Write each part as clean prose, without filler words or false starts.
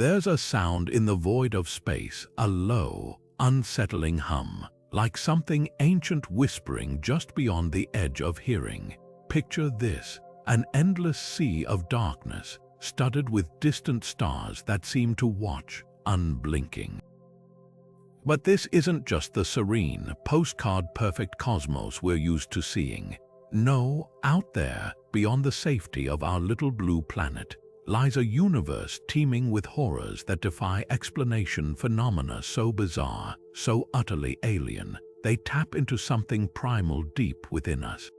There's a sound in the void of space, a low, unsettling hum, like something ancient whispering just beyond the edge of hearing. Picture this, an endless sea of darkness, studded with distant stars that seem to watch, unblinking. But this isn't just the serene, postcard-perfect cosmos we're used to seeing. No, out there, beyond the safety of our little blue planet, lies a universe teeming with horrors that defy explanation, phenomena so bizarre, so utterly alien, they tap into something primal deep within us.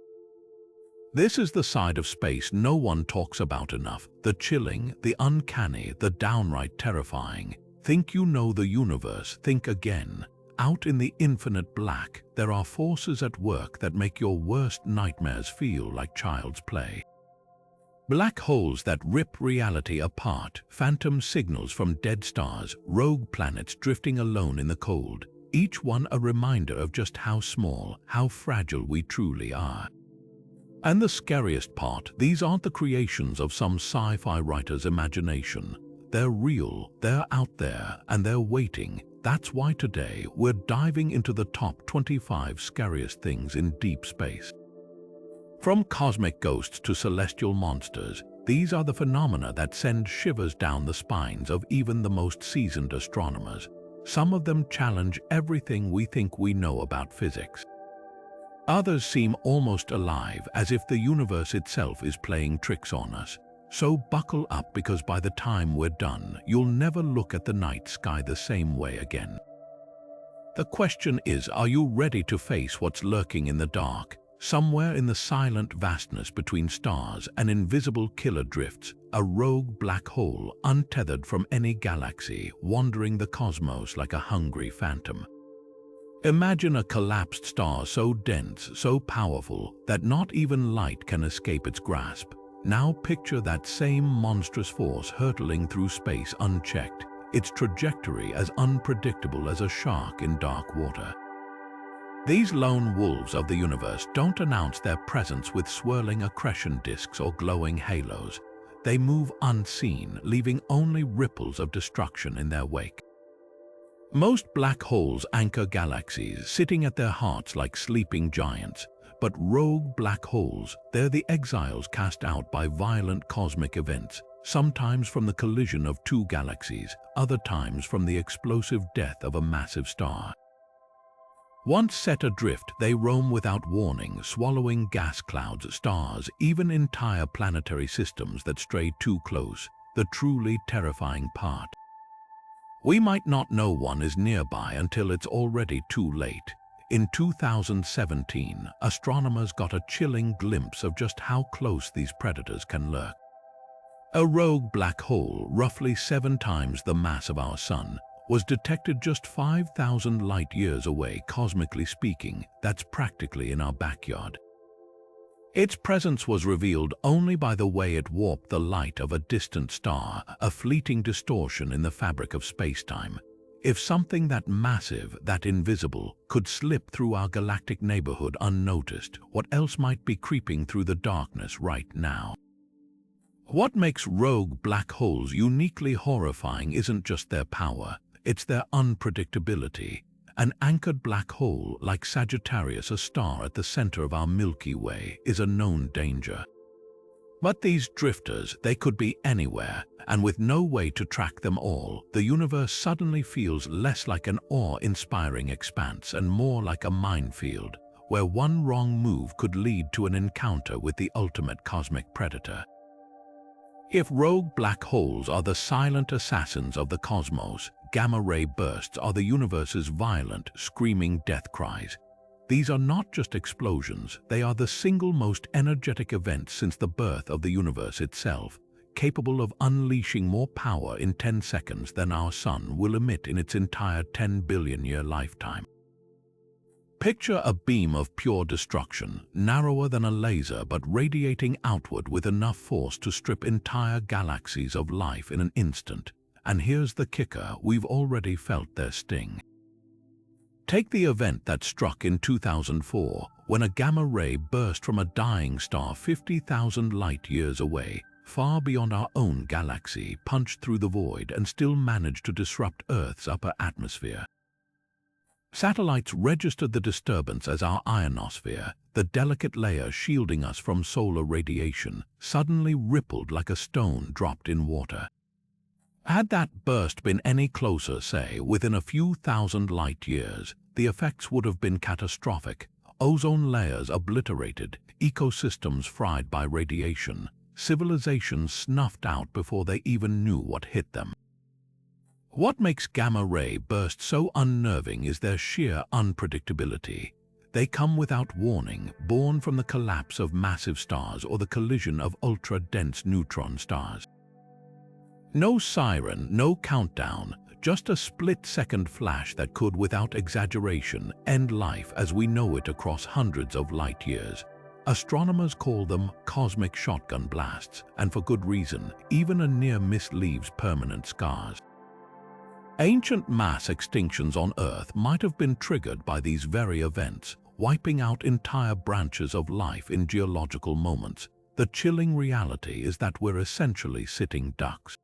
This is the side of space no one talks about enough, the chilling, the uncanny, the downright terrifying. Think you know the universe, think again. Out in the infinite black, there are forces at work that make your worst nightmares feel like child's play. Black holes that rip reality apart, phantom signals from dead stars, rogue planets drifting alone in the cold, each one a reminder of just how small, how fragile we truly are. And the scariest part, these aren't the creations of some sci-fi writer's imagination. They're real, they're out there, and they're waiting. That's why today we're diving into the top 25 scariest things in deep space. From cosmic ghosts to celestial monsters, these are the phenomena that send shivers down the spines of even the most seasoned astronomers. Some of them challenge everything we think we know about physics. Others seem almost alive, as if the universe itself is playing tricks on us. So buckle up, because by the time we're done, you'll never look at the night sky the same way again. The question is, are you ready to face what's lurking in the dark? Somewhere in the silent vastness between stars and invisible killer drifts, a rogue black hole untethered from any galaxy, wandering the cosmos like a hungry phantom. Imagine a collapsed star so dense, so powerful, that not even light can escape its grasp. Now picture that same monstrous force hurtling through space unchecked, its trajectory as unpredictable as a shark in dark water. These lone wolves of the universe don't announce their presence with swirling accretion disks or glowing halos. They move unseen, leaving only ripples of destruction in their wake. Most black holes anchor galaxies, sitting at their hearts like sleeping giants. But rogue black holes, they're the exiles cast out by violent cosmic events, sometimes from the collision of two galaxies, other times from the explosive death of a massive star. Once set adrift, they roam without warning, swallowing gas clouds, stars, even entire planetary systems that stray too close, the truly terrifying part. We might not know one is nearby until it's already too late. In 2017, astronomers got a chilling glimpse of just how close these predators can lurk. A rogue black hole, roughly 7 times the mass of our Sun, was detected just 5,000 light-years away. Cosmically speaking, that's practically in our backyard. Its presence was revealed only by the way it warped the light of a distant star, a fleeting distortion in the fabric of space-time. If something that massive, that invisible, could slip through our galactic neighborhood unnoticed, what else might be creeping through the darkness right now? What makes rogue black holes uniquely horrifying isn't just their power, it's their unpredictability. An anchored black hole like Sagittarius, a star at the center of our Milky Way, is a known danger. But these drifters, they could be anywhere, and with no way to track them all, the universe suddenly feels less like an awe-inspiring expanse and more like a minefield, where one wrong move could lead to an encounter with the ultimate cosmic predator. If rogue black holes are the silent assassins of the cosmos, gamma-ray bursts are the universe's violent, screaming death cries. These are not just explosions, they are the single most energetic events since the birth of the universe itself, capable of unleashing more power in 10 seconds than our Sun will emit in its entire 10 billion-year lifetime. Picture a beam of pure destruction, narrower than a laser but radiating outward with enough force to strip entire galaxies of life in an instant. And here's the kicker, we've already felt their sting. Take the event that struck in 2004, when a gamma ray burst from a dying star 50,000 light-years away, far beyond our own galaxy, punched through the void and still managed to disrupt Earth's upper atmosphere. Satellites registered the disturbance as our ionosphere, the delicate layer shielding us from solar radiation, suddenly rippled like a stone dropped in water. Had that burst been any closer, say, within a few thousand light years, the effects would have been catastrophic. Ozone layers obliterated, ecosystems fried by radiation, civilizations snuffed out before they even knew what hit them. What makes gamma-ray bursts so unnerving is their sheer unpredictability. They come without warning, born from the collapse of massive stars or the collision of ultra-dense neutron stars. No siren, no countdown, just a split-second flash that could, without exaggeration, end life as we know it across hundreds of light years. Astronomers call them cosmic shotgun blasts, and for good reason. Even a near miss leaves permanent scars. Ancient mass extinctions on Earth might have been triggered by these very events, wiping out entire branches of life in geological moments. The chilling reality is that we're essentially sitting ducks.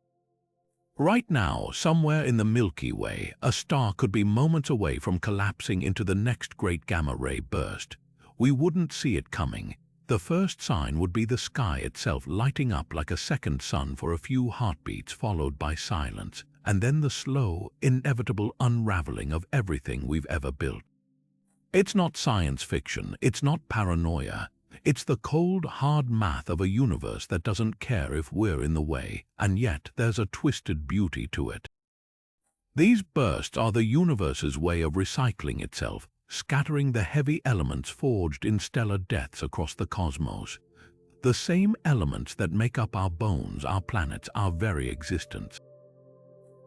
Right now, somewhere in the Milky Way, a star could be moments away from collapsing into the next great gamma-ray burst. We wouldn't see it coming. The first sign would be the sky itself lighting up like a second sun for a few heartbeats, followed by silence, and then the slow, inevitable unraveling of everything we've ever built. It's not science fiction, it's not paranoia. It's the cold, hard math of a universe that doesn't care if we're in the way, and yet there's a twisted beauty to it. These bursts are the universe's way of recycling itself, scattering the heavy elements forged in stellar deaths across the cosmos. The same elements that make up our bones, our planets, our very existence.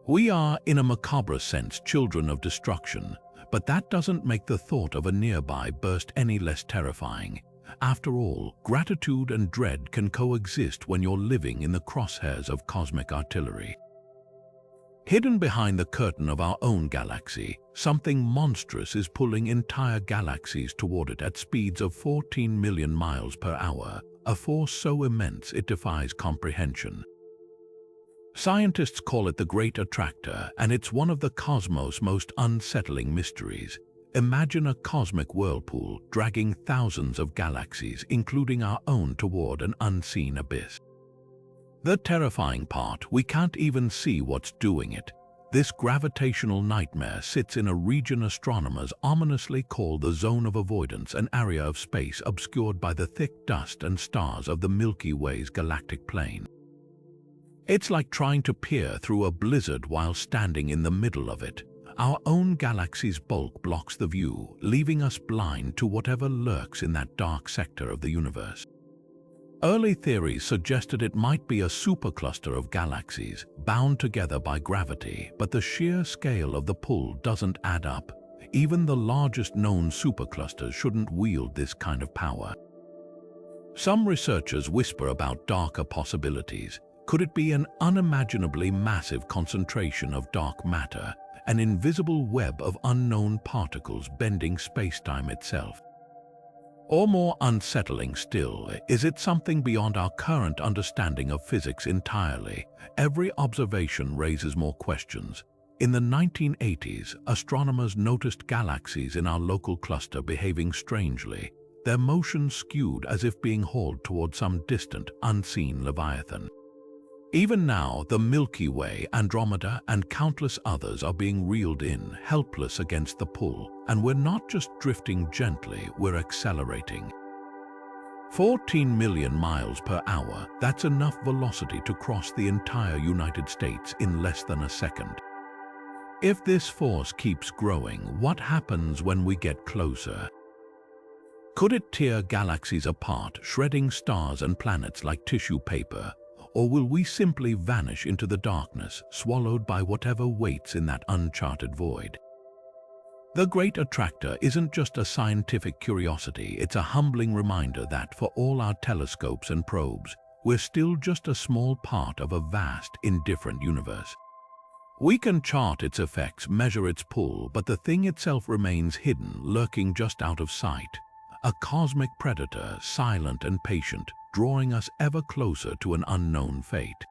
We are, in a macabre sense, children of destruction, but that doesn't make the thought of a nearby burst any less terrifying. After all, gratitude and dread can coexist when you're living in the crosshairs of cosmic artillery. Hidden behind the curtain of our own galaxy, something monstrous is pulling entire galaxies toward it at speeds of 14 million miles per hour, a force so immense it defies comprehension. Scientists call it the Great Attractor, and it's one of the cosmos' most unsettling mysteries. Imagine a cosmic whirlpool dragging thousands of galaxies, including our own, toward an unseen abyss. The terrifying part, we can't even see what's doing it. This gravitational nightmare sits in a region astronomers ominously call the zone of avoidance, an area of space obscured by the thick dust and stars of the Milky Way's galactic plane. It's like trying to peer through a blizzard while standing in the middle of it. Our own galaxy's bulk blocks the view, leaving us blind to whatever lurks in that dark sector of the universe. Early theories suggested it might be a supercluster of galaxies, bound together by gravity, but the sheer scale of the pull doesn't add up. Even the largest known superclusters shouldn't wield this kind of power. Some researchers whisper about darker possibilities. Could it be an unimaginably massive concentration of dark matter, an invisible web of unknown particles bending space-time itself? Or more unsettling still, is it something beyond our current understanding of physics entirely? Every observation raises more questions. In the 1980s, astronomers noticed galaxies in our local cluster behaving strangely, their motion skewed as if being hauled toward some distant, unseen leviathan. Even now, the Milky Way, Andromeda, and countless others are being reeled in, helpless against the pull, and we're not just drifting gently, we're accelerating. 14 million miles per hour, that's enough velocity to cross the entire United States in less than a second. If this force keeps growing, what happens when we get closer? Could it tear galaxies apart, shredding stars and planets like tissue paper? Or will we simply vanish into the darkness, swallowed by whatever waits in that uncharted void? The Great Attractor isn't just a scientific curiosity, it's a humbling reminder that, for all our telescopes and probes, we're still just a small part of a vast, indifferent universe. We can chart its effects, measure its pull, but the thing itself remains hidden, lurking just out of sight. A cosmic predator, silent and patient, drawing us ever closer to an unknown fate.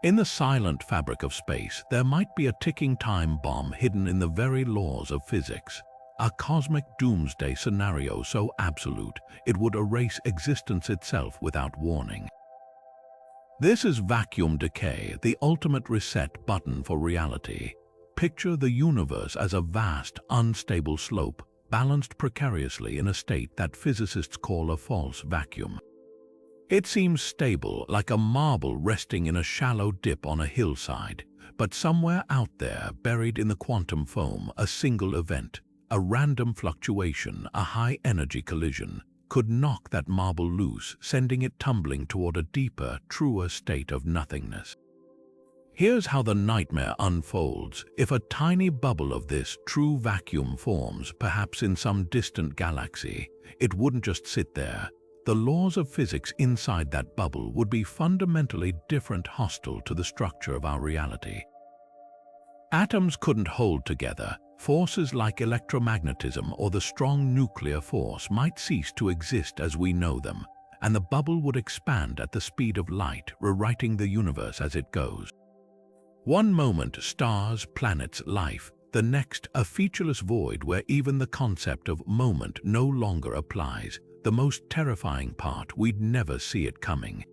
In the silent fabric of space, there might be a ticking time bomb hidden in the very laws of physics, a cosmic doomsday scenario so absolute it would erase existence itself without warning. This is vacuum decay, the ultimate reset button for reality. Picture the universe as a vast, unstable slope, balanced precariously in a state that physicists call a false vacuum. It seems stable, like a marble resting in a shallow dip on a hillside, but somewhere out there, buried in the quantum foam, a single event, a random fluctuation, a high-energy collision, could knock that marble loose, sending it tumbling toward a deeper, truer state of nothingness. Here's how the nightmare unfolds. If a tiny bubble of this true vacuum forms, perhaps in some distant galaxy, it wouldn't just sit there. The laws of physics inside that bubble would be fundamentally different, hostile to the structure of our reality. Atoms couldn't hold together. Forces like electromagnetism or the strong nuclear force might cease to exist as we know them, and the bubble would expand at the speed of light, rewriting the universe as it goes. One moment, stars, planets, life. The next, a featureless void where even the concept of moment no longer applies. The most terrifying part, we'd never see it coming.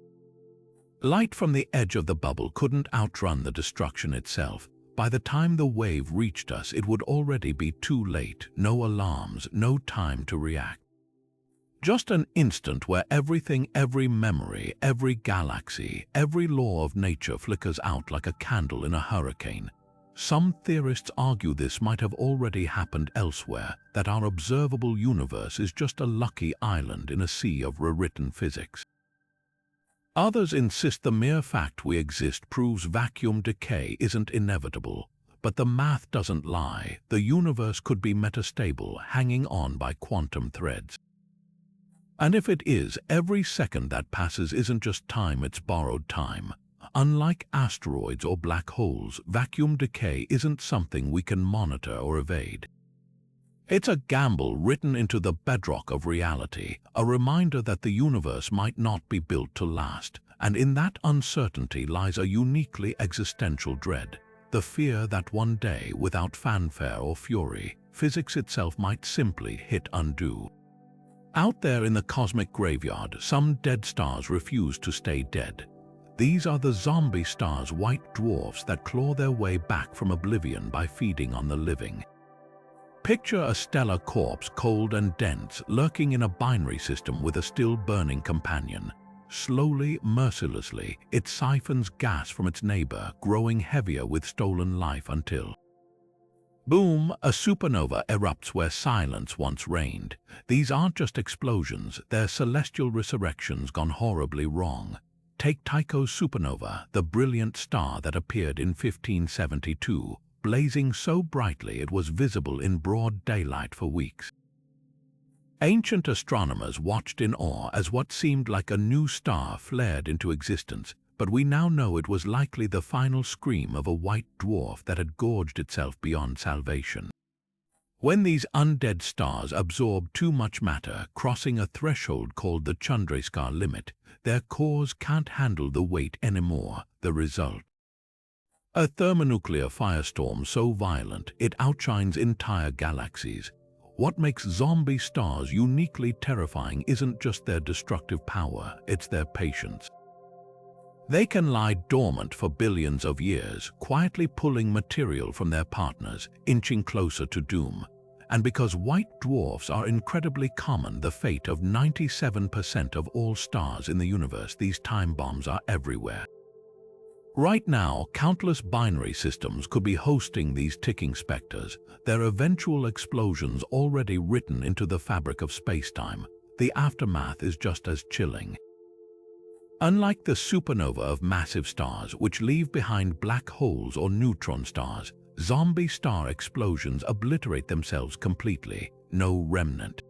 Light from the edge of the bubble couldn't outrun the destruction itself. By the time the wave reached us, it would already be too late. No alarms, no time to react. Just an instant where everything, every memory, every galaxy, every law of nature flickers out like a candle in a hurricane. Some theorists argue this might have already happened elsewhere, that our observable universe is just a lucky island in a sea of rewritten physics. Others insist the mere fact we exist proves vacuum decay isn't inevitable. But the math doesn't lie. The universe could be metastable, hanging on by quantum threads. And if it is, every second that passes isn't just time, it's borrowed time. Unlike asteroids or black holes, vacuum decay isn't something we can monitor or evade. It's a gamble written into the bedrock of reality, a reminder that the universe might not be built to last, and in that uncertainty lies a uniquely existential dread, the fear that one day, without fanfare or fury, physics itself might simply hit undo. Out there in the cosmic graveyard, some dead stars refuse to stay dead. These are the zombie stars, white dwarfs that claw their way back from oblivion by feeding on the living. Picture a stellar corpse, cold and dense, lurking in a binary system with a still burning companion. Slowly, mercilessly, it siphons gas from its neighbor, growing heavier with stolen life until... boom! A supernova erupts where silence once reigned. These aren't just explosions, they're celestial resurrections gone horribly wrong. Take Tycho's supernova, the brilliant star that appeared in 1572, blazing so brightly it was visible in broad daylight for weeks. Ancient astronomers watched in awe as what seemed like a new star flared into existence, but we now know it was likely the final scream of a white dwarf that had gorged itself beyond salvation. When these undead stars absorb too much matter, crossing a threshold called the Chandrasekhar limit, their cores can't handle the weight anymore. The result? A thermonuclear firestorm so violent it outshines entire galaxies. What makes zombie stars uniquely terrifying isn't just their destructive power, it's their patience. They can lie dormant for billions of years, quietly pulling material from their partners, inching closer to doom. And because white dwarfs are incredibly common, the fate of 97% of all stars in the universe, these time bombs are everywhere. Right now, countless binary systems could be hosting these ticking specters, their eventual explosions already written into the fabric of space-time. The aftermath is just as chilling. Unlike the supernova of massive stars, which leave behind black holes or neutron stars, zombie star explosions obliterate themselves completely, no remnant.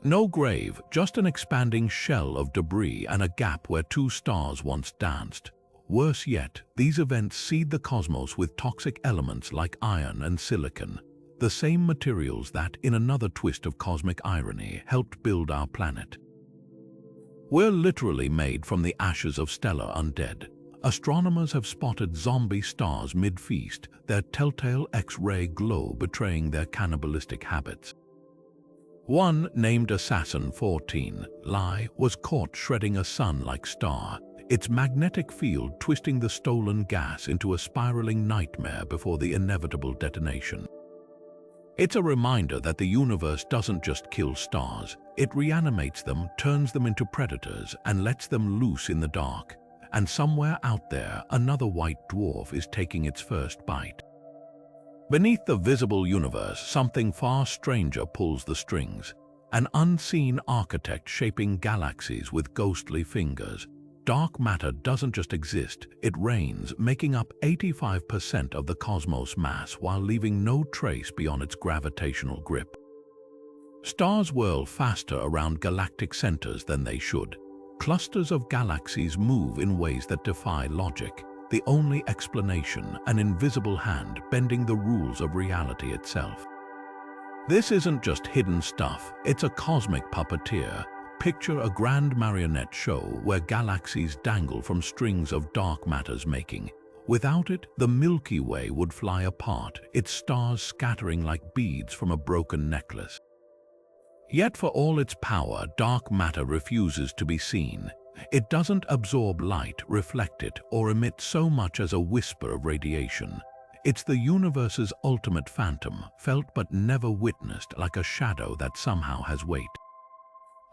No grave, just an expanding shell of debris and a gap where two stars once danced. Worse yet, these events seed the cosmos with toxic elements like iron and silicon, the same materials that, in another twist of cosmic irony, helped build our planet. We're literally made from the ashes of stellar undead. Astronomers have spotted zombie stars mid-feast, their telltale X-ray glow betraying their cannibalistic habits. One, named Assassin 14, was caught shredding a sun-like star, its magnetic field twisting the stolen gas into a spiraling nightmare before the inevitable detonation. It's a reminder that the universe doesn't just kill stars, it reanimates them, turns them into predators, and lets them loose in the dark. And somewhere out there, another white dwarf is taking its first bite. Beneath the visible universe, something far stranger pulls the strings. An unseen architect shaping galaxies with ghostly fingers. Dark matter doesn't just exist, it reigns, making up 85% of the cosmos mass while leaving no trace beyond its gravitational grip. Stars whirl faster around galactic centers than they should. Clusters of galaxies move in ways that defy logic. The only explanation, an invisible hand bending the rules of reality itself. This isn't just hidden stuff, it's a cosmic puppeteer. Picture a grand marionette show where galaxies dangle from strings of dark matter's making. Without it, the Milky Way would fly apart, its stars scattering like beads from a broken necklace. Yet for all its power, dark matter refuses to be seen. It doesn't absorb light, reflect it, or emit so much as a whisper of radiation. It's the universe's ultimate phantom, felt but never witnessed, like a shadow that somehow has weight.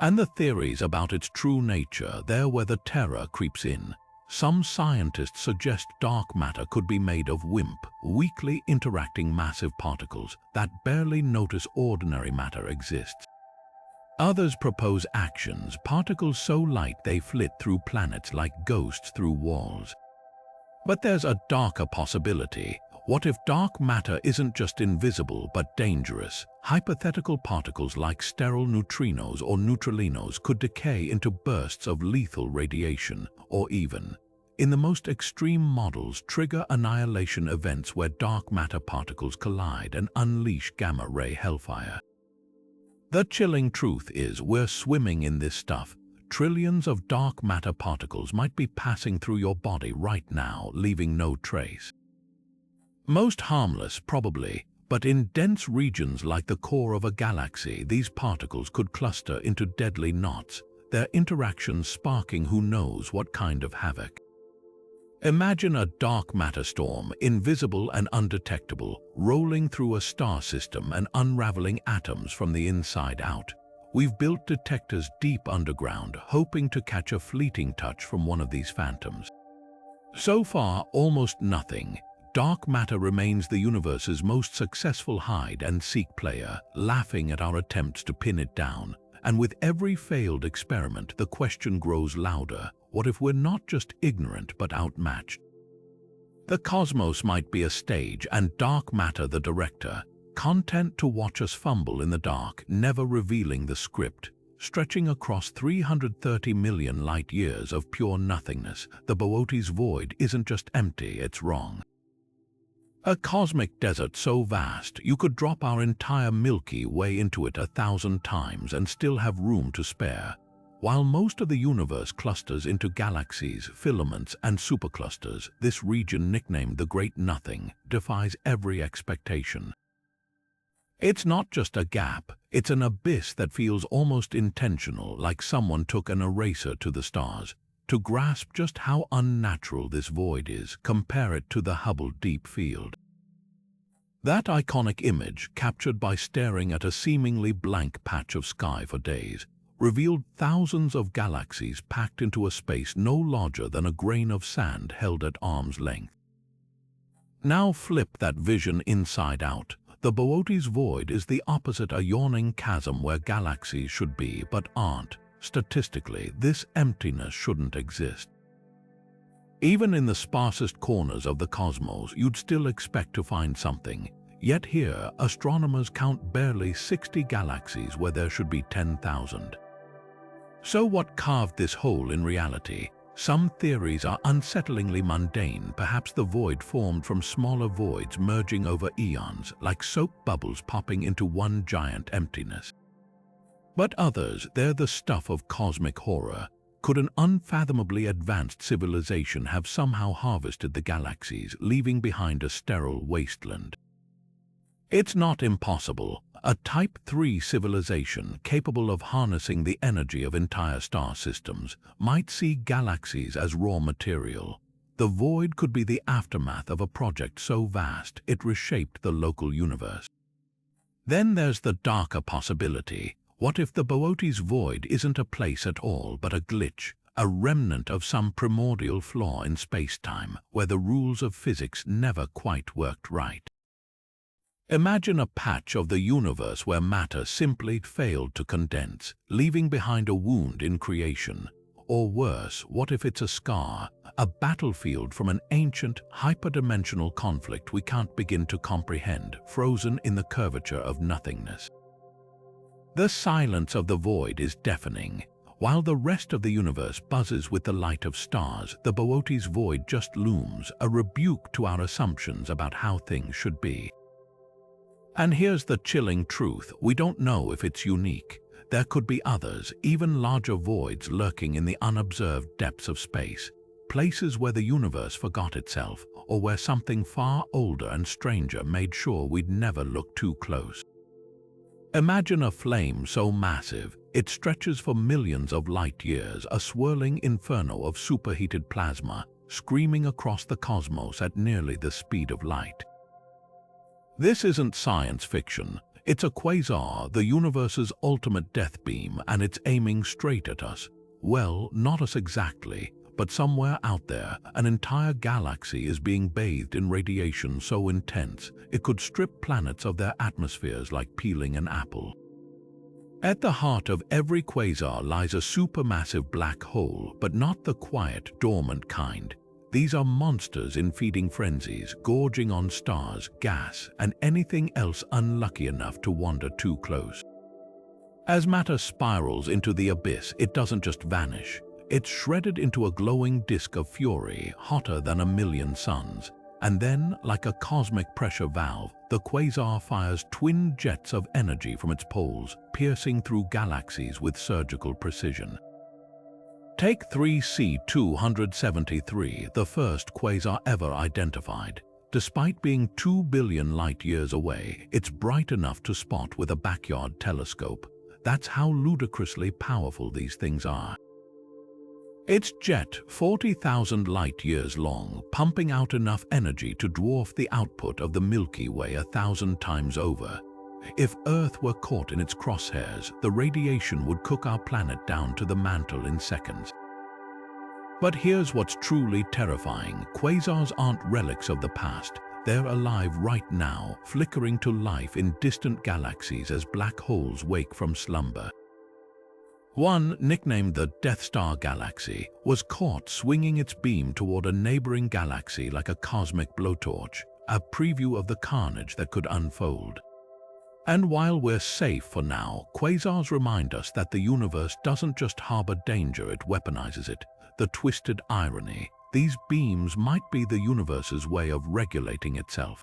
And the theories about its true nature, they're where the terror creeps in. Some scientists suggest dark matter could be made of WIMP, weakly interacting massive particles that barely notice ordinary matter exists. Others propose actions, particles so light they flit through planets like ghosts through walls. But there's a darker possibility. What if dark matter isn't just invisible but dangerous? Hypothetical particles like sterile neutrinos or neutralinos could decay into bursts of lethal radiation, or even, in the most extreme models, trigger annihilation events where dark matter particles collide and unleash gamma-ray hellfire. The chilling truth is we're swimming in this stuff. Trillions of dark matter particles might be passing through your body right now, leaving no trace. Most harmless, probably, but in dense regions like the core of a galaxy, these particles could cluster into deadly knots, their interactions sparking who knows what kind of havoc. Imagine a dark matter storm, invisible and undetectable, rolling through a star system and unraveling atoms from the inside out. We've built detectors deep underground, hoping to catch a fleeting touch from one of these phantoms. So far, almost nothing. Dark matter remains the universe's most successful hide-and-seek player, laughing at our attempts to pin it down. And with every failed experiment, the question grows louder. What if we're not just ignorant but outmatched? The cosmos might be a stage and dark matter the director, content to watch us fumble in the dark, never revealing the script. Stretching across 330 million light-years of pure nothingness, the Boötes Void isn't just empty, it's wrong. A cosmic desert so vast, you could drop our entire Milky Way into it 1,000 times and still have room to spare. While most of the universe clusters into galaxies, filaments, and superclusters, this region, nicknamed the Great Nothing, defies every expectation. It's not just a gap, it's an abyss that feels almost intentional, like someone took an eraser to the stars. To grasp just how unnatural this void is, compare it to the Hubble Deep Field. That iconic image, captured by staring at a seemingly blank patch of sky for days, revealed thousands of galaxies packed into a space no larger than a grain of sand held at arm's length. Now flip that vision inside out. The Boötes Void is the opposite, a yawning chasm where galaxies should be but aren't. Statistically, this emptiness shouldn't exist. Even in the sparsest corners of the cosmos, you'd still expect to find something. Yet here, astronomers count barely 60 galaxies where there should be 10,000. So what carved this hole in reality? Some theories are unsettlingly mundane. Perhaps the void formed from smaller voids merging over eons, like soap bubbles popping into one giant emptiness. But others, they're the stuff of cosmic horror. Could an unfathomably advanced civilization have somehow harvested the galaxies, leaving behind a sterile wasteland? It's not impossible. A Type 3 civilization capable of harnessing the energy of entire star systems might see galaxies as raw material. The void could be the aftermath of a project so vast it reshaped the local universe. Then there's the darker possibility. What if the Boötes Void isn't a place at all but a glitch, a remnant of some primordial flaw in space-time where the rules of physics never quite worked right? Imagine a patch of the universe where matter simply failed to condense, leaving behind a wound in creation. Or worse, what if it's a scar, a battlefield from an ancient, hyperdimensional conflict we can't begin to comprehend, frozen in the curvature of nothingness? The silence of the void is deafening. While the rest of the universe buzzes with the light of stars, the Boötes Void just looms, a rebuke to our assumptions about how things should be. And here's the chilling truth: we don't know if it's unique. There could be others, even larger voids lurking in the unobserved depths of space, places where the universe forgot itself, or where something far older and stranger made sure we'd never look too close. Imagine a flame so massive, it stretches for millions of light years, a swirling inferno of superheated plasma, screaming across the cosmos at nearly the speed of light. This isn't science fiction. It's a quasar, the universe's ultimate death beam, and it's aiming straight at us. Well, not us exactly, but somewhere out there, an entire galaxy is being bathed in radiation so intense it could strip planets of their atmospheres like peeling an apple. At the heart of every quasar lies a supermassive black hole, but not the quiet, dormant kind. These are monsters in feeding frenzies, gorging on stars, gas, and anything else unlucky enough to wander too close. As matter spirals into the abyss, it doesn't just vanish. It's shredded into a glowing disk of fury, hotter than a million suns. And then, like a cosmic pressure valve, the quasar fires twin jets of energy from its poles, piercing through galaxies with surgical precision. Take 3C273, the first quasar ever identified. Despite being 2 billion light-years away, it's bright enough to spot with a backyard telescope. That's how ludicrously powerful these things are. Its jet, 40,000 light-years long, pumping out enough energy to dwarf the output of the Milky Way 1,000 times over. If Earth were caught in its crosshairs, the radiation would cook our planet down to the mantle in seconds. But here's what's truly terrifying. Quasars aren't relics of the past. They're alive right now, flickering to life in distant galaxies as black holes wake from slumber. One, nicknamed the Death Star Galaxy, was caught swinging its beam toward a neighboring galaxy like a cosmic blowtorch, a preview of the carnage that could unfold. And while we're safe for now, quasars remind us that the universe doesn't just harbor danger, it weaponizes it. The twisted irony: these beams might be the universe's way of regulating itself.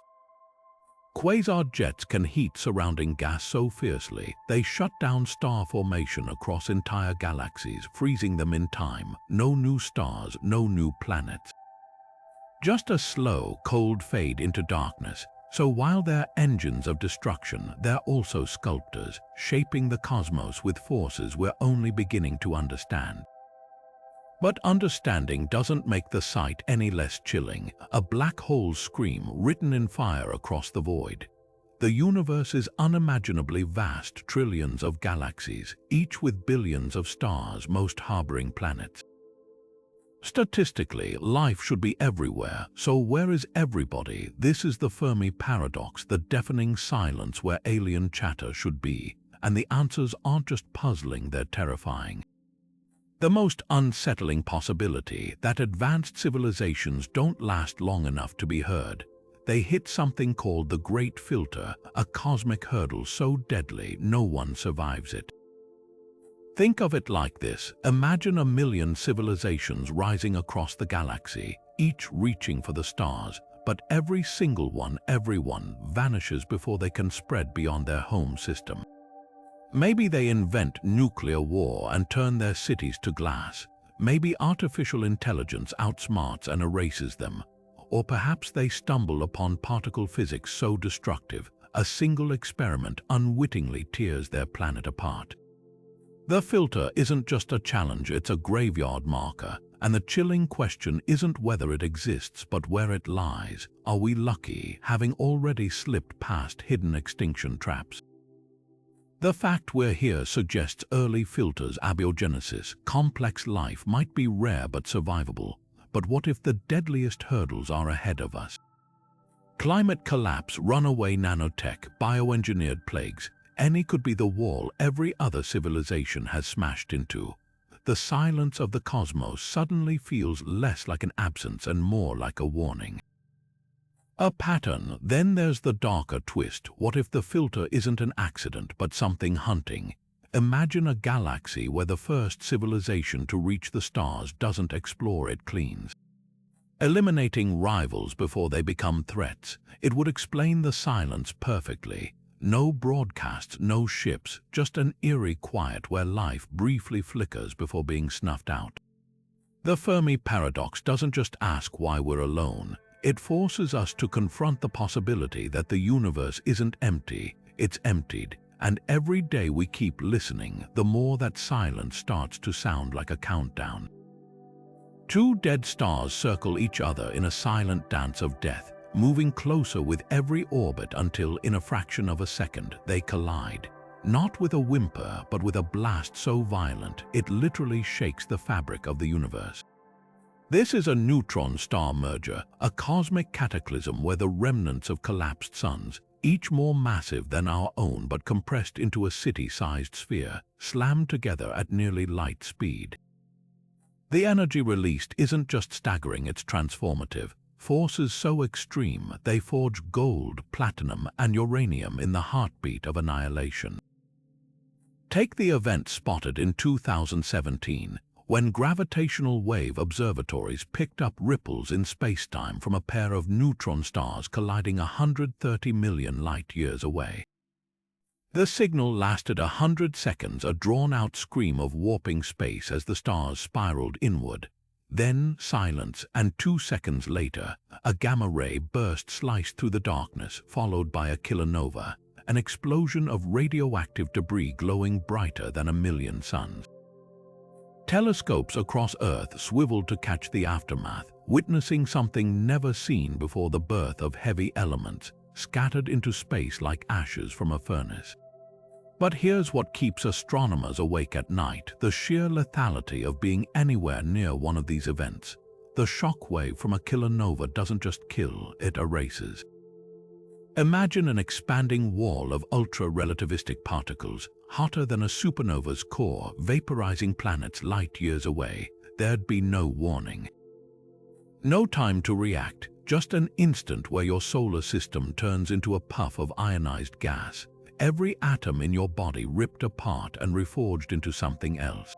Quasar jets can heat surrounding gas so fiercely, they shut down star formation across entire galaxies, freezing them in time. No new stars, no new planets. Just a slow, cold fade into darkness. So while they're engines of destruction, they're also sculptors, shaping the cosmos with forces we're only beginning to understand. But understanding doesn't make the sight any less chilling. A black hole's scream written in fire across the void. The universe is unimaginably vast, trillions of galaxies, each with billions of stars, most harboring planets. Statistically, life should be everywhere, so where is everybody? This is the Fermi paradox, the deafening silence where alien chatter should be, and the answers aren't just puzzling, they're terrifying. The most unsettling possibility: that advanced civilizations don't last long enough to be heard. They hit something called the Great Filter, a cosmic hurdle so deadly no one survives it. Think of it like this: imagine 1 million civilizations rising across the galaxy, each reaching for the stars, but every single one, everyone, vanishes before they can spread beyond their home system. Maybe they invent nuclear war and turn their cities to glass. Maybe artificial intelligence outsmarts and erases them, or perhaps they stumble upon particle physics so destructive, a single experiment unwittingly tears their planet apart. The filter isn't just a challenge, it's a graveyard marker, and the chilling question isn't whether it exists but where it lies. Are we lucky, having already slipped past hidden extinction traps? The fact we're here suggests early filters, abiogenesis, complex life might be rare but survivable. But what if the deadliest hurdles are ahead of us? Climate collapse, runaway nanotech, bioengineered plagues. Any could be the wall every other civilization has smashed into. The silence of the cosmos suddenly feels less like an absence and more like a warning. A pattern. Then there's the darker twist. What if the filter isn't an accident but something hunting? Imagine a galaxy where the first civilization to reach the stars doesn't explore it clean, eliminating rivals before they become threats. It would explain the silence perfectly. No broadcasts, no ships, just an eerie quiet where life briefly flickers before being snuffed out. The Fermi paradox doesn't just ask why we're alone. It forces us to confront the possibility that the universe isn't empty, it's emptied. And every day we keep listening, the more that silence starts to sound like a countdown. Two dead stars circle each other in a silent dance of death, moving closer with every orbit until, in a fraction of a second, they collide. Not with a whimper, but with a blast so violent, it literally shakes the fabric of the universe. This is a neutron star merger, a cosmic cataclysm where the remnants of collapsed suns, each more massive than our own but compressed into a city-sized sphere, slammed together at nearly light speed. The energy released isn't just staggering, it's transformative. Forces so extreme, they forge gold, platinum, and uranium in the heartbeat of annihilation. Take the event spotted in 2017, when gravitational wave observatories picked up ripples in spacetime from a pair of neutron stars colliding 130 million light-years away. The signal lasted 100 seconds, a drawn-out scream of warping space as the stars spiraled inward. Then silence, and 2 seconds later, a gamma-ray burst sliced through the darkness, followed by a kilonova, an explosion of radioactive debris glowing brighter than a million suns. Telescopes across Earth swiveled to catch the aftermath, witnessing something never seen before: the birth of heavy elements, scattered into space like ashes from a furnace. But here's what keeps astronomers awake at night: the sheer lethality of being anywhere near one of these events. The shockwave from a kilonova doesn't just kill, it erases. Imagine an expanding wall of ultra-relativistic particles, hotter than a supernova's core, vaporizing planets light-years away. There'd be no warning. No time to react, just an instant where your solar system turns into a puff of ionized gas. Every atom in your body ripped apart and reforged into something else.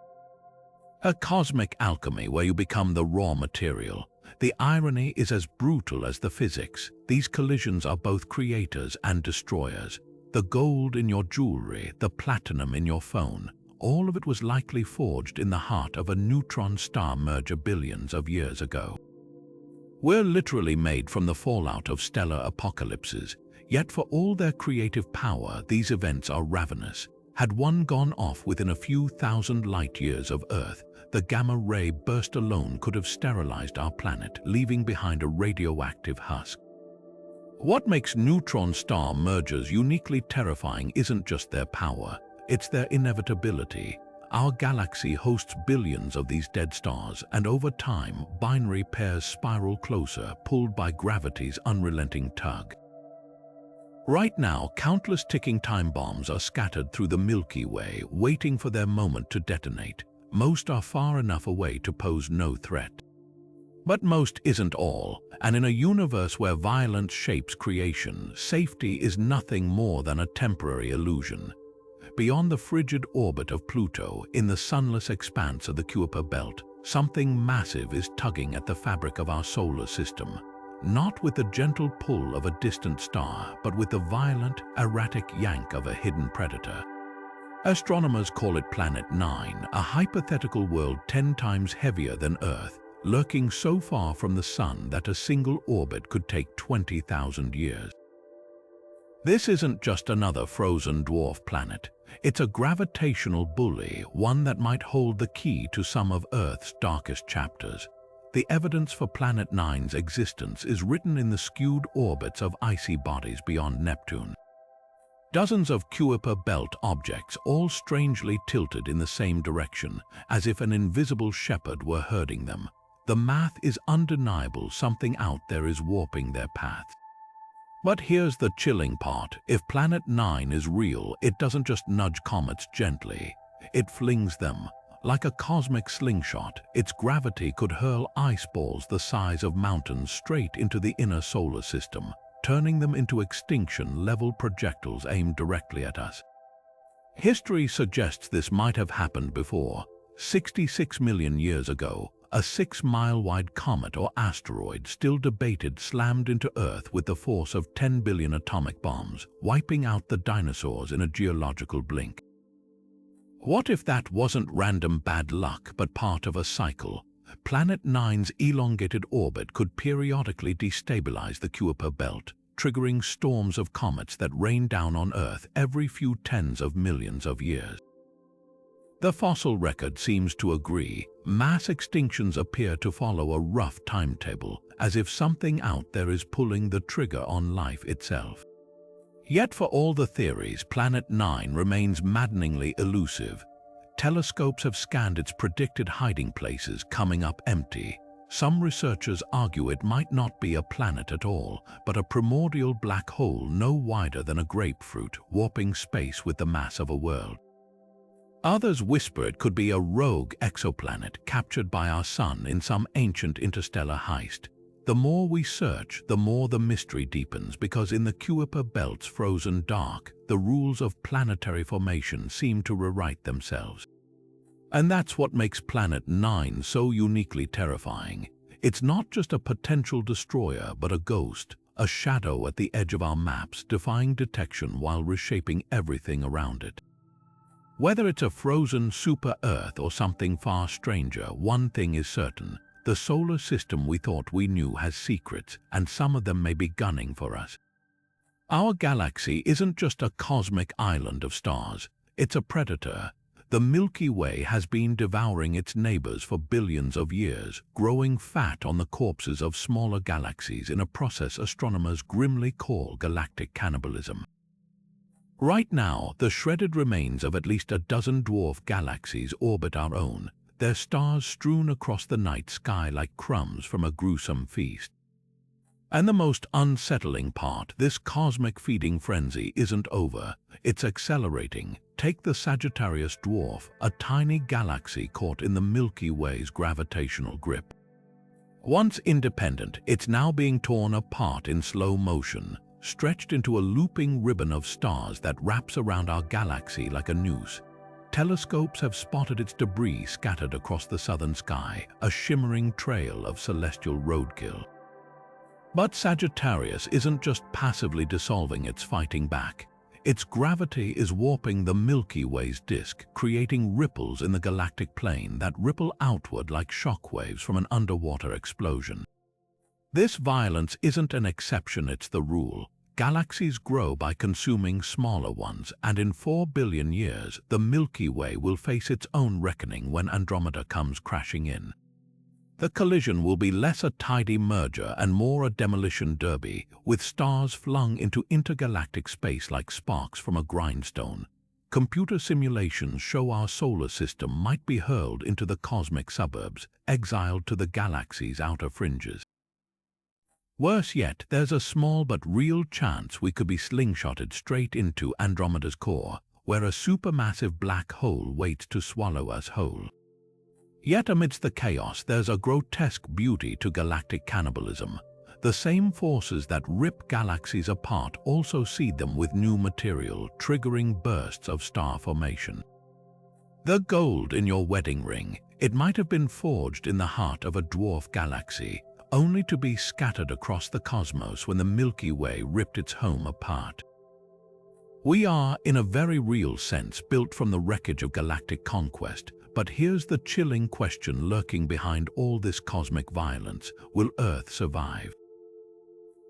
A cosmic alchemy where you become the raw material. The irony is as brutal as the physics. These collisions are both creators and destroyers. The gold in your jewelry, the platinum in your phone, all of it was likely forged in the heart of a neutron star merger billions of years ago. We're literally made from the fallout of stellar apocalypses, yet for all their creative power, these events are ravenous. Had one gone off within a few thousand light-years of Earth, the gamma-ray burst alone could have sterilized our planet, leaving behind a radioactive husk. What makes neutron star mergers uniquely terrifying isn't just their power, it's their inevitability. Our galaxy hosts billions of these dead stars, and over time, binary pairs spiral closer, pulled by gravity's unrelenting tug. Right now, countless ticking time bombs are scattered through the Milky Way, waiting for their moment to detonate. Most are far enough away to pose no threat. But most isn't all, and in a universe where violence shapes creation, safety is nothing more than a temporary illusion. Beyond the frigid orbit of Pluto, in the sunless expanse of the Kuiper Belt, something massive is tugging at the fabric of our solar system. Not with the gentle pull of a distant star, but with the violent, erratic yank of a hidden predator. Astronomers call it Planet 9, a hypothetical world 10 times heavier than Earth, lurking so far from the Sun that a single orbit could take 20,000 years. This isn't just another frozen dwarf planet. It's a gravitational bully, one that might hold the key to some of Earth's darkest chapters. The evidence for Planet 9's existence is written in the skewed orbits of icy bodies beyond Neptune. Dozens of Kuiper belt objects, all strangely tilted in the same direction, as if an invisible shepherd were herding them. The math is undeniable, something out there is warping their paths. But here's the chilling part. If Planet 9 is real, it doesn't just nudge comets gently. It flings them. Like a cosmic slingshot, its gravity could hurl ice balls the size of mountains straight into the inner solar system, turning them into extinction-level projectiles aimed directly at us. History suggests this might have happened before. 66 million years ago, a 6-mile-wide comet or asteroid, still debated, slammed into Earth with the force of 10 billion atomic bombs, wiping out the dinosaurs in a geological blink. What if that wasn't random bad luck, but part of a cycle? Planet 9's elongated orbit could periodically destabilize the Kuiper belt, triggering storms of comets that rain down on Earth every few tens of millions of years. The fossil record seems to agree. Mass extinctions appear to follow a rough timetable, as if something out there is pulling the trigger on life itself. Yet for all the theories, Planet 9 remains maddeningly elusive. Telescopes have scanned its predicted hiding places, coming up empty. Some researchers argue it might not be a planet at all, but a primordial black hole no wider than a grapefruit, warping space with the mass of a world. Others whisper it could be a rogue exoplanet captured by our Sun in some ancient interstellar heist. The more we search, the more the mystery deepens, because in the Kuiper belt's frozen dark, the rules of planetary formation seem to rewrite themselves. And that's what makes Planet 9 so uniquely terrifying. It's not just a potential destroyer, but a ghost, a shadow at the edge of our maps, defying detection while reshaping everything around it. Whether it's a frozen super-Earth or something far stranger, one thing is certain. The solar system we thought we knew has secrets, and some of them may be gunning for us. Our galaxy isn't just a cosmic island of stars. It's a predator. The Milky Way has been devouring its neighbors for billions of years, growing fat on the corpses of smaller galaxies in a process astronomers grimly call galactic cannibalism. Right now, the shredded remains of at least a dozen dwarf galaxies orbit our own, their stars strewn across the night sky like crumbs from a gruesome feast. And the most unsettling part, this cosmic feeding frenzy isn't over. It's accelerating. Take the Sagittarius dwarf, a tiny galaxy caught in the Milky Way's gravitational grip. Once independent, it's now being torn apart in slow motion, stretched into a looping ribbon of stars that wraps around our galaxy like a noose. Telescopes have spotted its debris scattered across the southern sky, a shimmering trail of celestial roadkill. But Sagittarius isn't just passively dissolving, it's fighting back. Its gravity is warping the Milky Way's disk, creating ripples in the galactic plane that ripple outward like shockwaves from an underwater explosion. This violence isn't an exception, it's the rule. Galaxies grow by consuming smaller ones, and in 4 billion years, the Milky Way will face its own reckoning when Andromeda comes crashing in. The collision will be less a tidy merger and more a demolition derby, with stars flung into intergalactic space like sparks from a grindstone. Computer simulations show our solar system might be hurled into the cosmic suburbs, exiled to the galaxy's outer fringes. Worse yet, there's a small but real chance we could be slingshotted straight into Andromeda's core, where a supermassive black hole waits to swallow us whole. Yet amidst the chaos, there's a grotesque beauty to galactic cannibalism. The same forces that rip galaxies apart also seed them with new material, triggering bursts of star formation. The gold in your wedding ring, it might have been forged in the heart of a dwarf galaxy, only to be scattered across the cosmos when the Milky Way ripped its home apart. We are, in a very real sense, built from the wreckage of galactic conquest. But here's the chilling question lurking behind all this cosmic violence. Will Earth survive?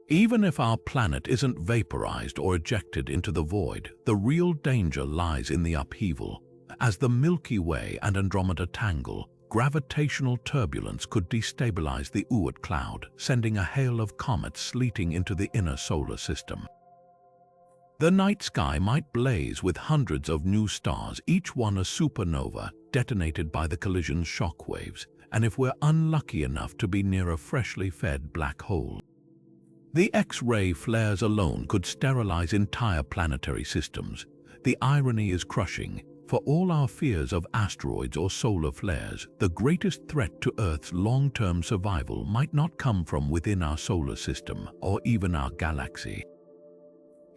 Even if our planet isn't vaporized or ejected into the void, the real danger lies in the upheaval. As the Milky Way and Andromeda tangle, gravitational turbulence could destabilize the Oort cloud, sending a hail of comets sleeting into the inner solar system. The night sky might blaze with hundreds of new stars, each one a supernova detonated by the collision's shockwaves, and if we're unlucky enough to be near a freshly fed black hole, the X-ray flares alone could sterilize entire planetary systems. The irony is crushing. For all our fears of asteroids or solar flares, the greatest threat to Earth's long-term survival might not come from within our solar system or even our galaxy.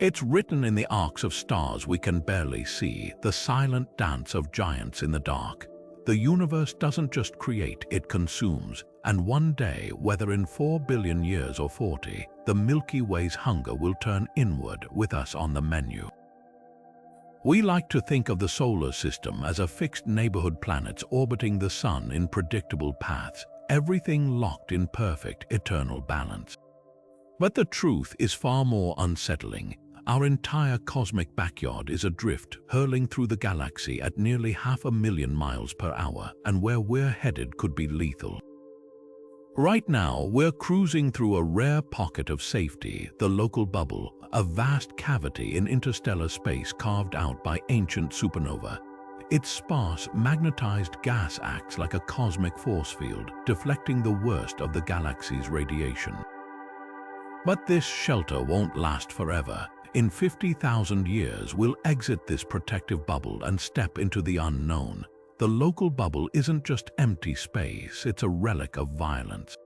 It's written in the arcs of stars we can barely see, the silent dance of giants in the dark. The universe doesn't just create, it consumes. And one day, whether in 4 billion years or 40, the Milky Way's hunger will turn inward with us on the menu. We like to think of the solar system as a fixed neighborhood planets orbiting the sun in predictable paths, everything locked in perfect, eternal balance. But the truth is far more unsettling. Our entire cosmic backyard is adrift, hurling through the galaxy at nearly 500,000 miles per hour, and where we're headed could be lethal. Right now, we're cruising through a rare pocket of safety, the local bubble, a vast cavity in interstellar space carved out by ancient supernova. Its sparse, magnetized gas acts like a cosmic force field, deflecting the worst of the galaxy's radiation. But this shelter won't last forever. In 50,000 years, we'll exit this protective bubble and step into the unknown. The local bubble isn't just empty space, it's a relic of violence.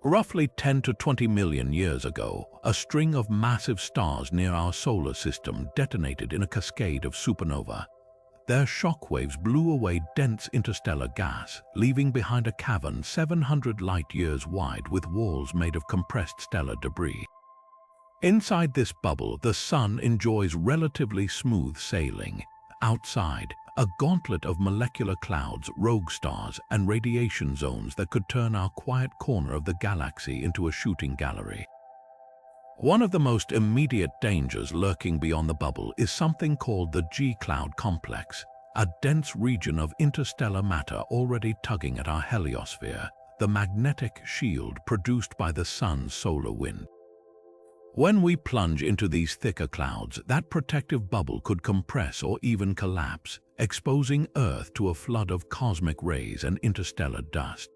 Roughly 10 to 20 million years ago, a string of massive stars near our solar system detonated in a cascade of supernova. Their shockwaves blew away dense interstellar gas, leaving behind a cavern 700 light-years wide with walls made of compressed stellar debris. Inside this bubble, the sun enjoys relatively smooth sailing. Outside, a gauntlet of molecular clouds, rogue stars, and radiation zones that could turn our quiet corner of the galaxy into a shooting gallery. One of the most immediate dangers lurking beyond the bubble is something called the G-cloud complex, a dense region of interstellar matter already tugging at our heliosphere, the magnetic shield produced by the sun's solar wind. When we plunge into these thicker clouds, that protective bubble could compress or even collapse, exposing Earth to a flood of cosmic rays and interstellar dust.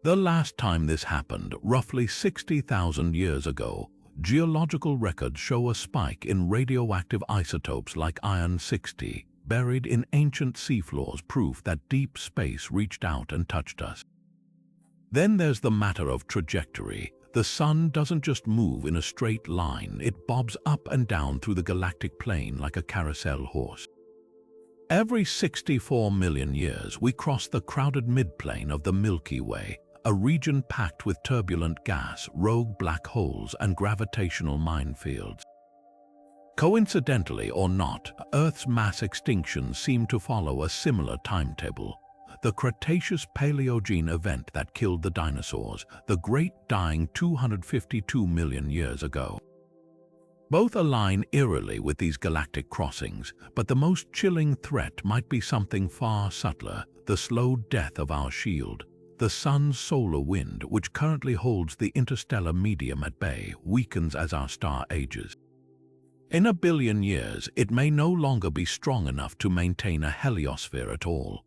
The last time this happened, roughly 60,000 years ago, geological records show a spike in radioactive isotopes like iron-60, buried in ancient seafloors, proof that deep space reached out and touched us. Then there's the matter of trajectory. The sun doesn't just move in a straight line, it bobs up and down through the galactic plane like a carousel horse. Every 64 million years, we cross the crowded midplane of the Milky Way, a region packed with turbulent gas, rogue black holes, and gravitational minefields. Coincidentally or not, Earth's mass extinctions seem to follow a similar timetable. The Cretaceous-Paleogene event that killed the dinosaurs, the Great Dying 252 million years ago. Both align eerily with these galactic crossings, but the most chilling threat might be something far subtler, the slow death of our shield. The sun's solar wind, which currently holds the interstellar medium at bay, weakens as our star ages. In a billion years, it may no longer be strong enough to maintain a heliosphere at all.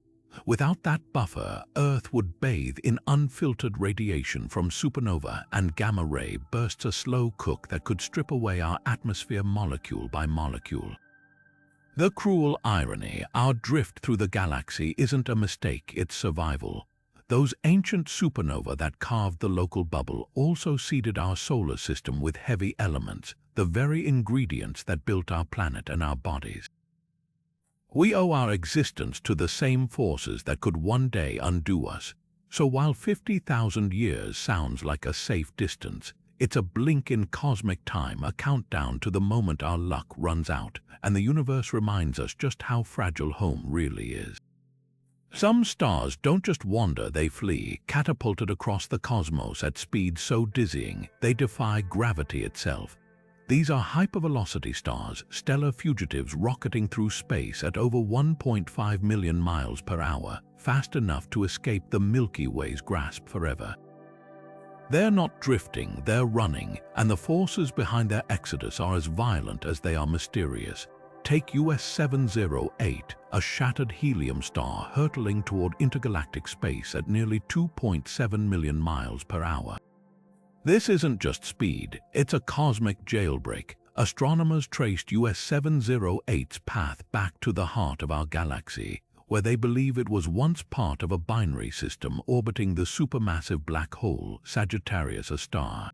Without that buffer, Earth would bathe in unfiltered radiation from supernova and gamma-ray bursts, a slow cook that could strip away our atmosphere molecule by molecule. The cruel irony, our drift through the galaxy isn't a mistake, it's survival. Those ancient supernova that carved the local bubble also seeded our solar system with heavy elements, the very ingredients that built our planet and our bodies. We owe our existence to the same forces that could one day undo us. So while 50,000 years sounds like a safe distance, It's a blink in cosmic time, a countdown to the moment our luck runs out, and the universe reminds us just how fragile home really is. Some stars don't just wander, they flee, catapulted across the cosmos at speeds so dizzying they defy gravity itself. These are hypervelocity stars, stellar fugitives rocketing through space at over 1.5 million miles per hour, fast enough to escape the Milky Way's grasp forever. They're not drifting, they're running, and the forces behind their exodus are as violent as they are mysterious. Take US 708, a shattered helium star hurtling toward intergalactic space at nearly 2.7 million miles per hour. This isn't just speed, it's a cosmic jailbreak. Astronomers traced US 708's path back to the heart of our galaxy, where they believe it was once part of a binary system orbiting the supermassive black hole Sagittarius, a star.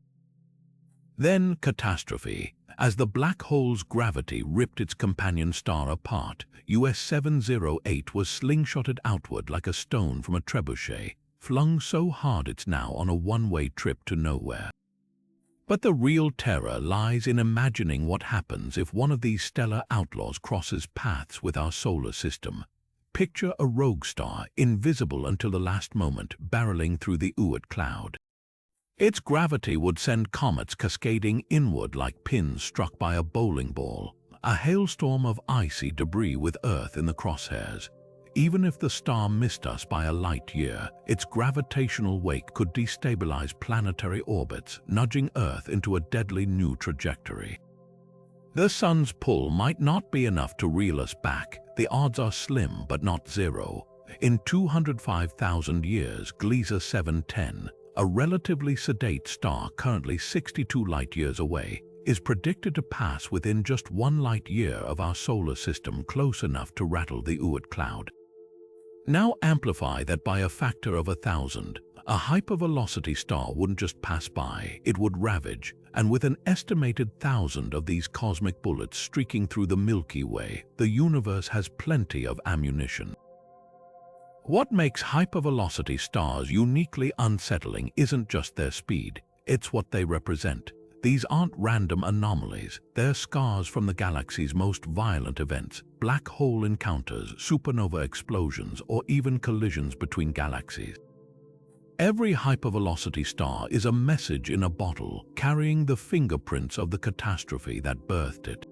Then catastrophe. As the black hole's gravity ripped its companion star apart, US 708 was slingshotted outward like a stone from a trebuchet, flung so hard it's now on a one-way trip to nowhere. But the real terror lies in imagining what happens if one of these stellar outlaws crosses paths with our solar system. Picture a rogue star, invisible until the last moment, barreling through the Oort cloud. Its gravity would send comets cascading inward like pins struck by a bowling ball, a hailstorm of icy debris with Earth in the crosshairs. Even if the star missed us by a light year, its gravitational wake could destabilize planetary orbits, nudging Earth into a deadly new trajectory. The sun's pull might not be enough to reel us back. The odds are slim, but not zero. In 205,000 years, Gliese 710, a relatively sedate star currently 62 light-years away, is predicted to pass within just 1 light-year of our solar system, close enough to rattle the Oort cloud. Now amplify that by a factor of 1,000. A hypervelocity star wouldn't just pass by, it would ravage, and with an estimated 1,000 of these cosmic bullets streaking through the Milky Way, the universe has plenty of ammunition. What makes hypervelocity stars uniquely unsettling isn't just their speed, it's what they represent. These aren't random anomalies, they're scars from the galaxy's most violent events, black hole encounters, supernova explosions, or even collisions between galaxies. Every hypervelocity star is a message in a bottle, carrying the fingerprints of the catastrophe that birthed it.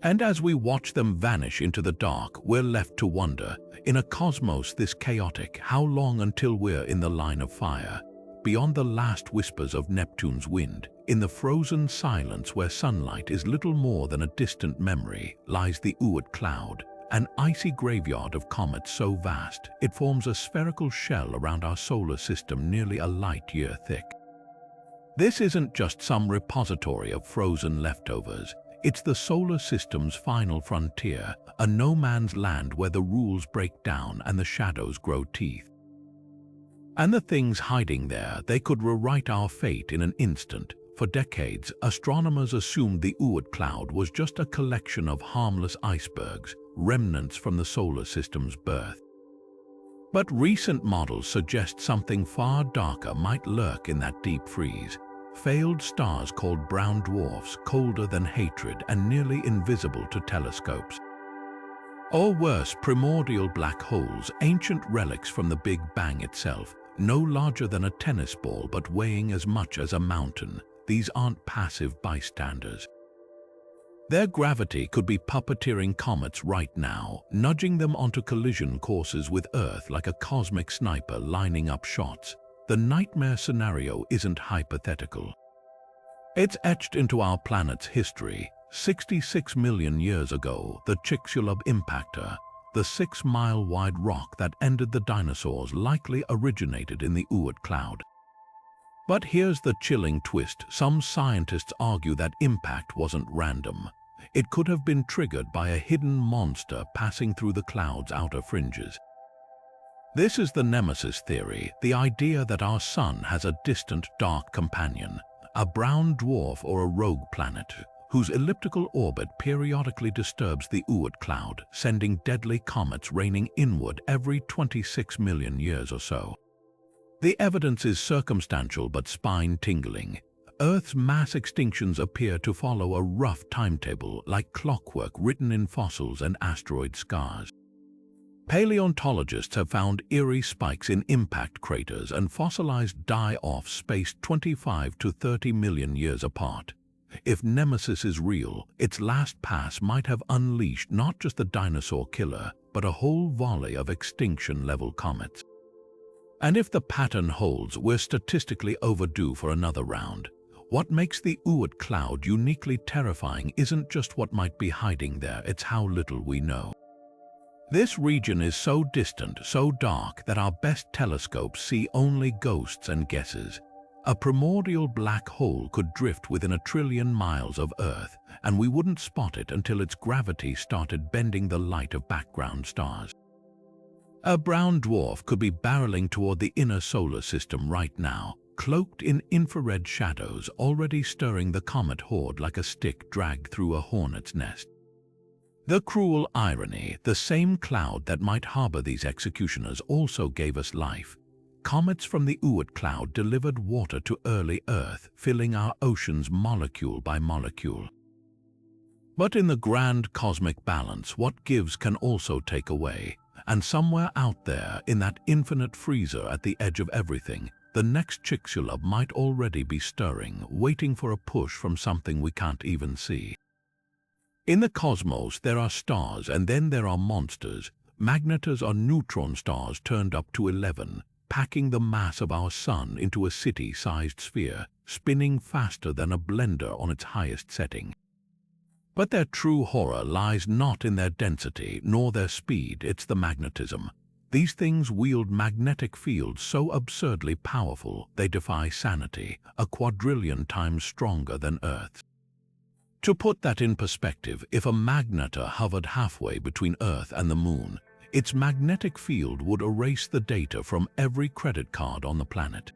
And as we watch them vanish into the dark, we're left to wonder, in a cosmos this chaotic, how long until we're in the line of fire? Beyond the last whispers of Neptune's wind, in the frozen silence where sunlight is little more than a distant memory, lies the Oort cloud, an icy graveyard of comets so vast it forms a spherical shell around our solar system nearly a light-year thick. This isn't just some repository of frozen leftovers. It's the solar system's final frontier, a no-man's land where the rules break down and the shadows grow teeth. And the things hiding there, they could rewrite our fate in an instant. For decades, astronomers assumed the Oort cloud was just a collection of harmless icebergs, remnants from the solar system's birth. But recent models suggest something far darker might lurk in that deep freeze. Failed stars called brown dwarfs, colder than hatred and nearly invisible to telescopes. Or worse, primordial black holes, ancient relics from the Big Bang itself, no larger than a tennis ball but weighing as much as a mountain. These aren't passive bystanders. Their gravity could be puppeteering comets right now, nudging them onto collision courses with Earth like a cosmic sniper lining up shots. The nightmare scenario isn't hypothetical. It's etched into our planet's history. 66 million years ago, the Chicxulub impactor, the 6-mile-wide rock that ended the dinosaurs, likely originated in the Oort cloud. But here's the chilling twist. Some scientists argue that impact wasn't random. It could have been triggered by a hidden monster passing through the cloud's outer fringes. This is the Nemesis theory, the idea that our sun has a distant, dark companion, a brown dwarf or a rogue planet, whose elliptical orbit periodically disturbs the Oort cloud, sending deadly comets raining inward every 26 million years or so. The evidence is circumstantial but spine-tingling. Earth's mass extinctions appear to follow a rough timetable like clockwork written in fossils and asteroid scars. Paleontologists have found eerie spikes in impact craters and fossilized die-offs spaced 25 to 30 million years apart. If Nemesis is real, its last pass might have unleashed not just a dinosaur killer, but a whole volley of extinction-level comets. And if the pattern holds, we're statistically overdue for another round. What makes the Oort cloud uniquely terrifying isn't just what might be hiding there, it's how little we know. This region is so distant, so dark, that our best telescopes see only ghosts and guesses. A primordial black hole could drift within 1 trillion miles of Earth, and we wouldn't spot it until its gravity started bending the light of background stars. A brown dwarf could be barreling toward the inner solar system right now, cloaked in infrared shadows, already stirring the comet horde like a stick dragged through a hornet's nest. The cruel irony, the same cloud that might harbor these executioners also gave us life. Comets from the Oort cloud delivered water to early Earth, filling our oceans molecule by molecule. But in the grand cosmic balance, what gives can also take away. And somewhere out there, in that infinite freezer at the edge of everything, the next Chicxulub might already be stirring, waiting for a push from something we can't even see. In the cosmos, there are stars, and then there are monsters. Magnetars are neutron stars turned up to 11, packing the mass of our sun into a city-sized sphere, spinning faster than a blender on its highest setting. But their true horror lies not in their density nor their speed, it's the magnetism. These things wield magnetic fields so absurdly powerful they defy sanity, a quadrillion times stronger than Earth's. To put that in perspective, if a magnetar hovered halfway between Earth and the Moon, its magnetic field would erase the data from every credit card on the planet.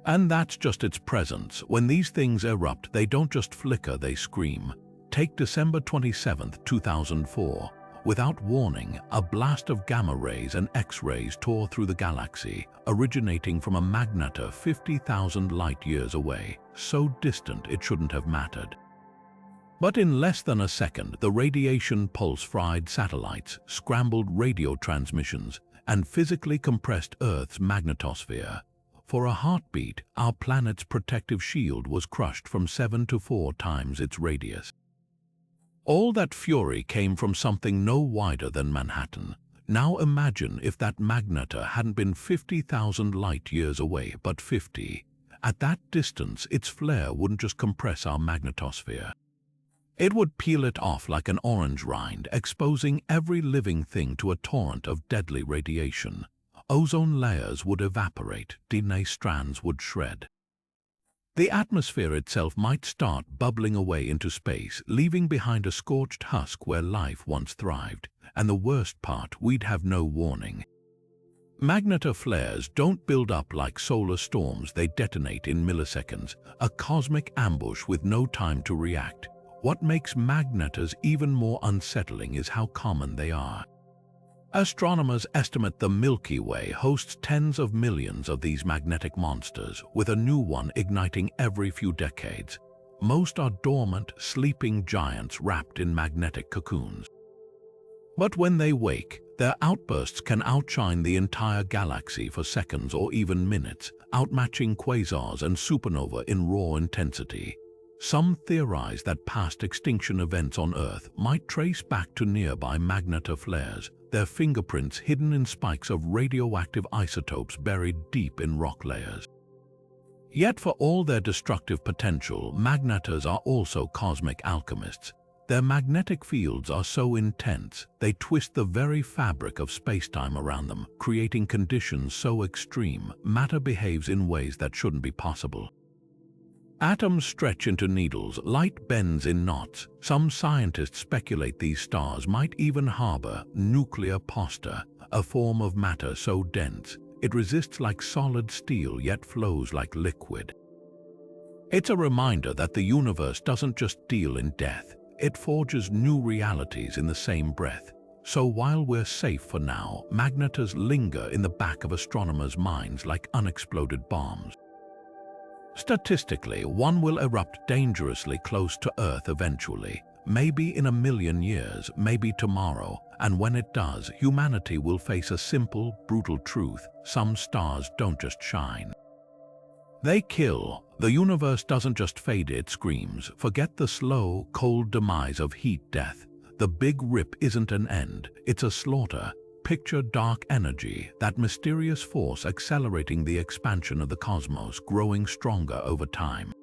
And that's just its presence. When these things erupt, they don't just flicker, they scream. Take December 27, 2004. Without warning, a blast of gamma rays and X-rays tore through the galaxy, originating from a magnetar 50,000 light-years away, so distant it shouldn't have mattered. But in less than a second, the radiation pulse fried satellites, scrambled radio transmissions, and physically compressed Earth's magnetosphere. For a heartbeat, our planet's protective shield was crushed from 7 to 4 times its radius. All that fury came from something no wider than Manhattan. Now imagine if that magnetar hadn't been 50,000 light-years away, but 50. At that distance, its flare wouldn't just compress our magnetosphere. It would peel it off like an orange rind, exposing every living thing to a torrent of deadly radiation. Ozone layers would evaporate, DNA strands would shred. The atmosphere itself might start bubbling away into space, leaving behind a scorched husk where life once thrived. And the worst part, we'd have no warning. Magnetar flares don't build up like solar storms, they detonate in milliseconds, a cosmic ambush with no time to react. What makes magnetars even more unsettling is how common they are. Astronomers estimate the Milky Way hosts tens of millions of these magnetic monsters, with a new one igniting every few decades. Most are dormant, sleeping giants wrapped in magnetic cocoons. But when they wake, their outbursts can outshine the entire galaxy for seconds or even minutes, outmatching quasars and supernova in raw intensity. Some theorize that past extinction events on Earth might trace back to nearby magnetar flares, their fingerprints hidden in spikes of radioactive isotopes buried deep in rock layers. Yet for all their destructive potential, magnetars are also cosmic alchemists. Their magnetic fields are so intense, they twist the very fabric of spacetime around them, creating conditions so extreme, matter behaves in ways that shouldn't be possible. Atoms stretch into needles, light bends in knots. Some scientists speculate these stars might even harbor nuclear poster, a form of matter so dense it resists like solid steel yet flows like liquid. It's a reminder that the universe doesn't just deal in death, it forges new realities in the same breath. So while we're safe for now, magnetars linger in the back of astronomers' minds like unexploded bombs. Statistically, one will erupt dangerously close to Earth eventually, maybe in 1,000,000 years, maybe tomorrow, and when it does, humanity will face a simple, brutal truth: some stars don't just shine. They kill. The universe doesn't just fade, it screams. Forget the slow, cold demise of heat death. The Big Rip isn't an end, it's a slaughter. Picture dark energy, that mysterious force accelerating the expansion of the cosmos, growing stronger over time.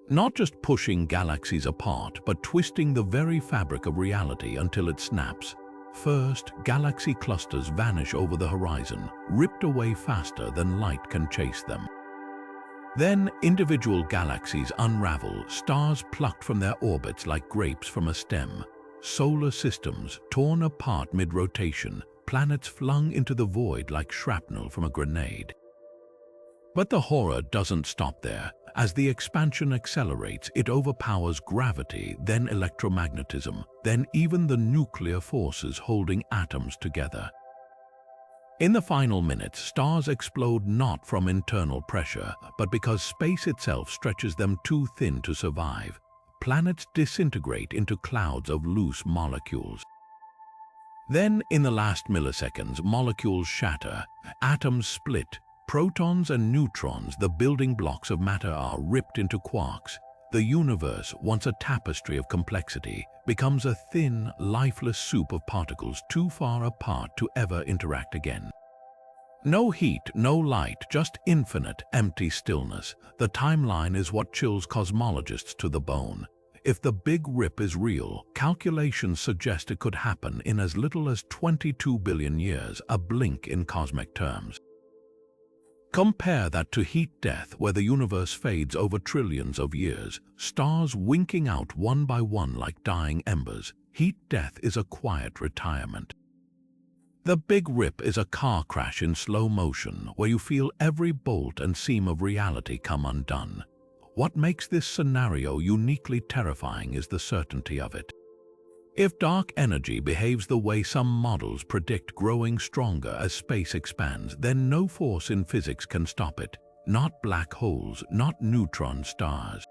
Not just pushing galaxies apart, but twisting the very fabric of reality until it snaps. First, galaxy clusters vanish over the horizon, ripped away faster than light can chase them. Then, individual galaxies unravel, stars plucked from their orbits like grapes from a stem. Solar systems torn apart mid-rotation, planets flung into the void like shrapnel from a grenade. But the horror doesn't stop there. As the expansion accelerates, it overpowers gravity, then electromagnetism, then even the nuclear forces holding atoms together. In the final minutes, stars explode not from internal pressure, but because space itself stretches them too thin to survive. Planets disintegrate into clouds of loose molecules. Then, in the last milliseconds, molecules shatter, atoms split, protons and neutrons, the building blocks of matter, are ripped into quarks. The universe, once a tapestry of complexity, becomes a thin, lifeless soup of particles too far apart to ever interact again. No heat, no light, just infinite, empty stillness. The timeline is what chills cosmologists to the bone. If the Big Rip is real, calculations suggest it could happen in as little as 22 billion years, a blink in cosmic terms. Compare that to heat death, where the universe fades over trillions of years, stars winking out one by one like dying embers. Heat death is a quiet retirement. The Big Rip is a car crash in slow motion, where you feel every bolt and seam of reality come undone. What makes this scenario uniquely terrifying is the certainty of it. If dark energy behaves the way some models predict, growing stronger as space expands, then no force in physics can stop it. Not black holes, not neutron stars.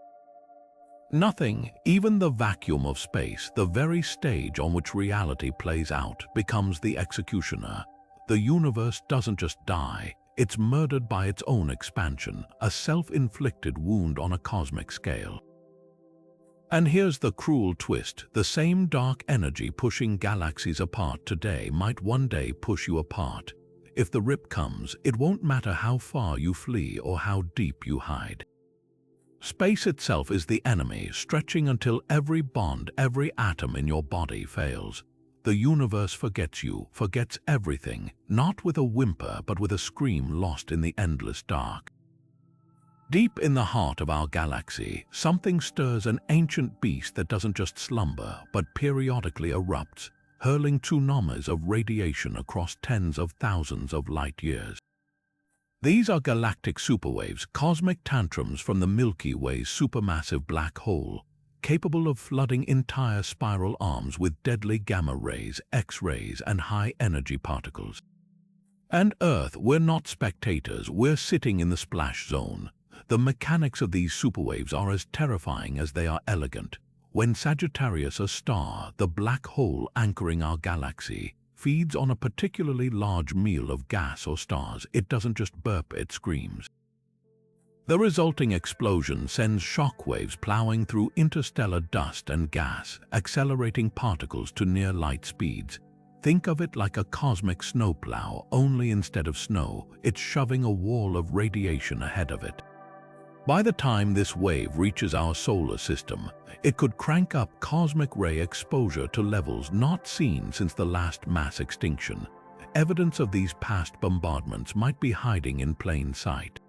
Nothing, even the vacuum of space, the very stage on which reality plays out, becomes the executioner. The universe doesn't just die, it's murdered by its own expansion, a self-inflicted wound on a cosmic scale. And here's the cruel twist: the same dark energy pushing galaxies apart today might one day push you apart. If the rip comes, it won't matter how far you flee or how deep you hide. Space itself is the enemy, stretching until every bond, every atom in your body fails. The universe forgets you, forgets everything, not with a whimper but with a scream lost in the endless dark. Deep in the heart of our galaxy, something stirs, an ancient beast that doesn't just slumber but periodically erupts, hurling tsunamis of radiation across tens of thousands of light years. These are galactic superwaves, cosmic tantrums from the Milky Way's supermassive black hole, capable of flooding entire spiral arms with deadly gamma rays, X-rays, and high-energy particles. And Earth, we're not spectators, we're sitting in the splash zone. The mechanics of these superwaves are as terrifying as they are elegant. When Sagittarius, a star, the black hole anchoring our galaxy, feeds on a particularly large meal of gas or stars, it doesn't just burp, it screams. The resulting explosion sends shockwaves plowing through interstellar dust and gas, accelerating particles to near light speeds. Think of it like a cosmic snowplow, only instead of snow, it's shoving a wall of radiation ahead of it. By the time this wave reaches our solar system, it could crank up cosmic ray exposure to levels not seen since the last mass extinction. Evidence of these past bombardments might be hiding in plain sight.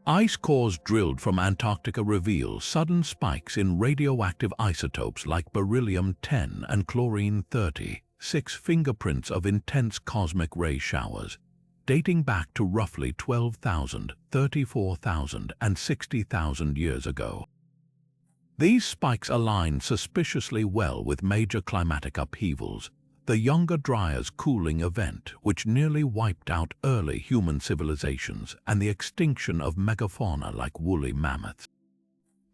Ice cores drilled from Antarctica reveal sudden spikes in radioactive isotopes like beryllium-10 and chlorine-30, 6 fingerprints of intense cosmic ray showers, dating back to roughly 12,000, 34,000, and 60,000 years ago. These spikes align suspiciously well with major climatic upheavals. the Younger Dryas cooling event which nearly wiped out early human civilizations and the extinction of megafauna like woolly mammoths.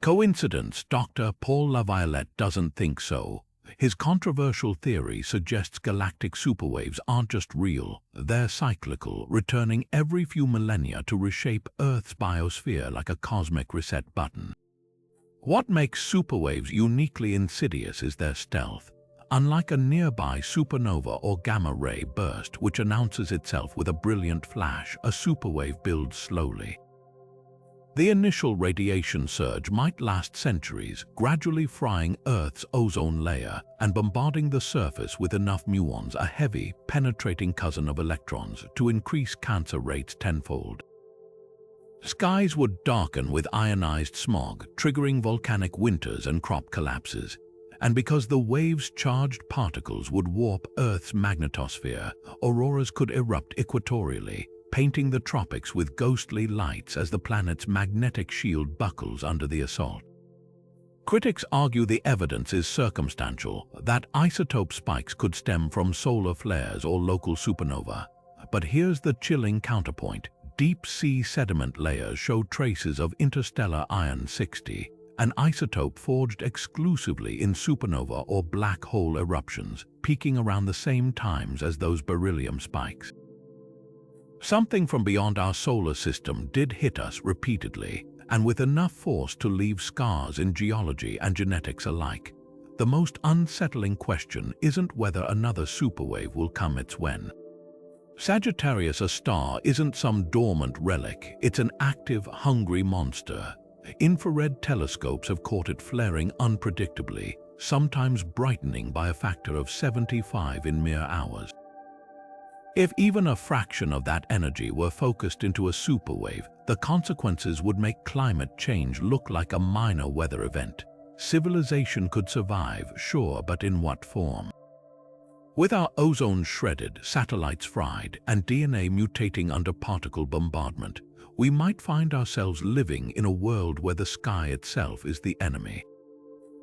Coincidence? Dr. Paul Laviolette doesn't think so. His controversial theory suggests galactic superwaves aren't just real, they're cyclical, returning every few millennia to reshape Earth's biosphere like a cosmic reset button. What makes superwaves uniquely insidious is their stealth. Unlike a nearby supernova or gamma-ray burst which announces itself with a brilliant flash, a superwave builds slowly. The initial radiation surge might last centuries, gradually frying Earth's ozone layer and bombarding the surface with enough muons, a heavy, penetrating cousin of electrons, to increase cancer rates tenfold. Skies would darken with ionized smog, triggering volcanic winters and crop collapses. And because the wave's charged particles would warp Earth's magnetosphere, auroras could erupt equatorially, painting the tropics with ghostly lights as the planet's magnetic shield buckles under the assault. Critics argue the evidence is circumstantial, that isotope spikes could stem from solar flares or local supernova. But here's the chilling counterpoint. Deep-sea sediment layers show traces of interstellar iron-60, an isotope forged exclusively in supernova or black hole eruptions, peaking around the same times as those beryllium spikes. Something from beyond our solar system did hit us repeatedly, and with enough force to leave scars in geology and genetics alike. The most unsettling question isn't whether another superwave will come, it's when. Sagittarius, a star, isn't some dormant relic, it's an active, hungry monster. Infrared telescopes have caught it flaring unpredictably, sometimes brightening by a factor of 75 in mere hours. If even a fraction of that energy were focused into a superwave, the consequences would make climate change look like a minor weather event. Civilization could survive, sure, but in what form? With our ozone shredded, satellites fried, and DNA mutating under particle bombardment, we might find ourselves living in a world where the sky itself is the enemy.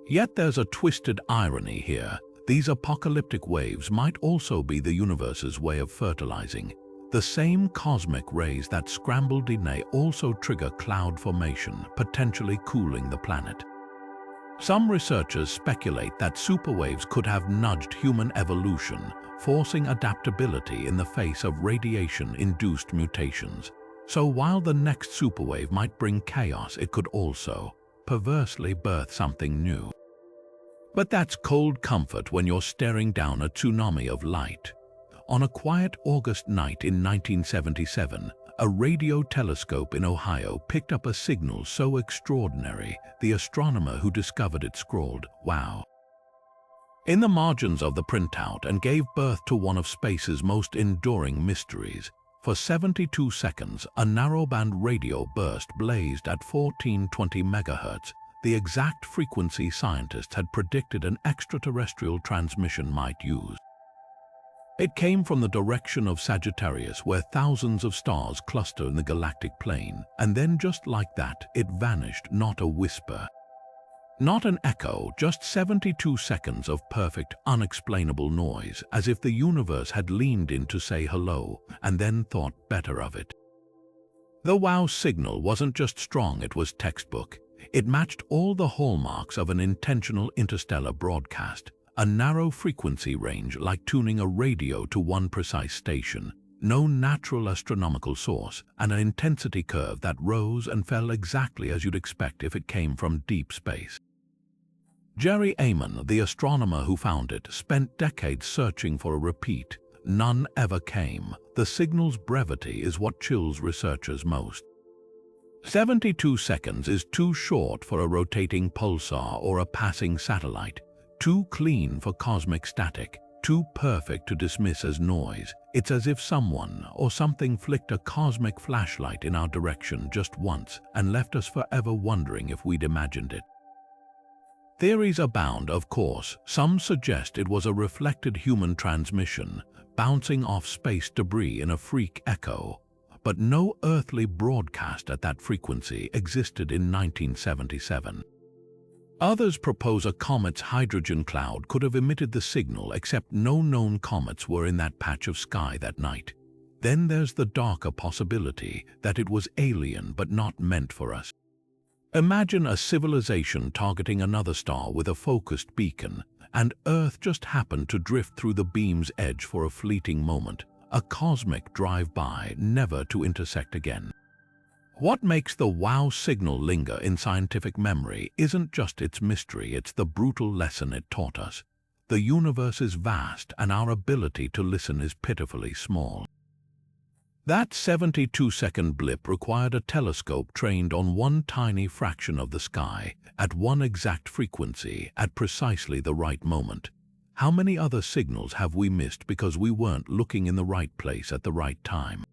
Yet there's a twisted irony here. These apocalyptic waves might also be the universe's way of fertilizing. The same cosmic rays that scramble DNA also trigger cloud formation, potentially cooling the planet. Some researchers speculate that superwaves could have nudged human evolution, forcing adaptability in the face of radiation-induced mutations. So while the next superwave might bring chaos, it could also, perversely, birth something new. But that's cold comfort when you're staring down a tsunami of light. On a quiet August night in 1977, a radio telescope in Ohio picked up a signal so extraordinary, the astronomer who discovered it scrawled, "Wow," in the margins of the printout, and gave birth to one of space's most enduring mysteries. For 72 seconds, a narrowband radio burst blazed at 1420 MHz, the exact frequency scientists had predicted an extraterrestrial transmission might use. It came from the direction of Sagittarius, where thousands of stars cluster in the galactic plane, and then just like that, it vanished, not a whisper. Not an echo, just 72 seconds of perfect, unexplainable noise, as if the universe had leaned in to say hello, and then thought better of it. The wow signal wasn't just strong, it was textbook. It matched all the hallmarks of an intentional interstellar broadcast. A narrow frequency range, like tuning a radio to one precise station, no natural astronomical source, and an intensity curve that rose and fell exactly as you'd expect if it came from deep space. Jerry Amon, the astronomer who found it, spent decades searching for a repeat. None ever came. The signal's brevity is what chills researchers most. 72 seconds is too short for a rotating pulsar or a passing satellite. Too clean for cosmic static, too perfect to dismiss as noise. It's as if someone or something flicked a cosmic flashlight in our direction just once and left us forever wondering if we'd imagined it. Theories abound, of course. Some suggest it was a reflected human transmission, bouncing off space debris in a freak echo. But no earthly broadcast at that frequency existed in 1977. Others propose a comet's hydrogen cloud could have emitted the signal, except no known comets were in that patch of sky that night. Then there's the darker possibility that it was alien but not meant for us. Imagine a civilization targeting another star with a focused beacon, and Earth just happened to drift through the beam's edge for a fleeting moment, a cosmic drive-by, never to intersect again. What makes the wow signal linger in scientific memory isn't just its mystery, it's the brutal lesson it taught us. The universe is vast and our ability to listen is pitifully small. That 72-second blip required a telescope trained on one tiny fraction of the sky, at one exact frequency, at precisely the right moment. How many other signals have we missed because we weren't looking in the right place at the right time?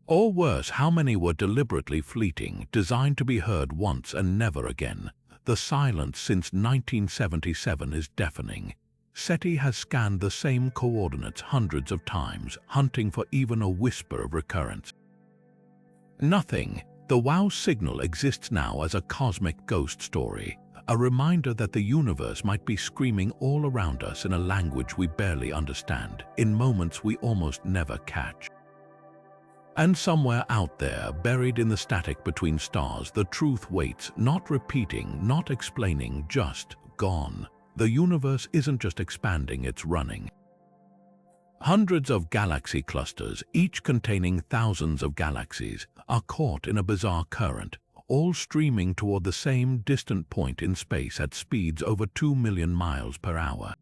Or worse, how many were deliberately fleeting, designed to be heard once and never again? The silence since 1977 is deafening. SETI has scanned the same coordinates hundreds of times, hunting for even a whisper of recurrence. Nothing. The WOW signal exists now as a cosmic ghost story, a reminder that the universe might be screaming all around us in a language we barely understand, in moments we almost never catch. And somewhere out there, buried in the static between stars, the truth waits, not repeating, not explaining, just gone. The universe isn't just expanding, it's running. Hundreds of galaxy clusters, each containing thousands of galaxies, are caught in a bizarre current, all streaming toward the same distant point in space at speeds over 2 million miles per hour.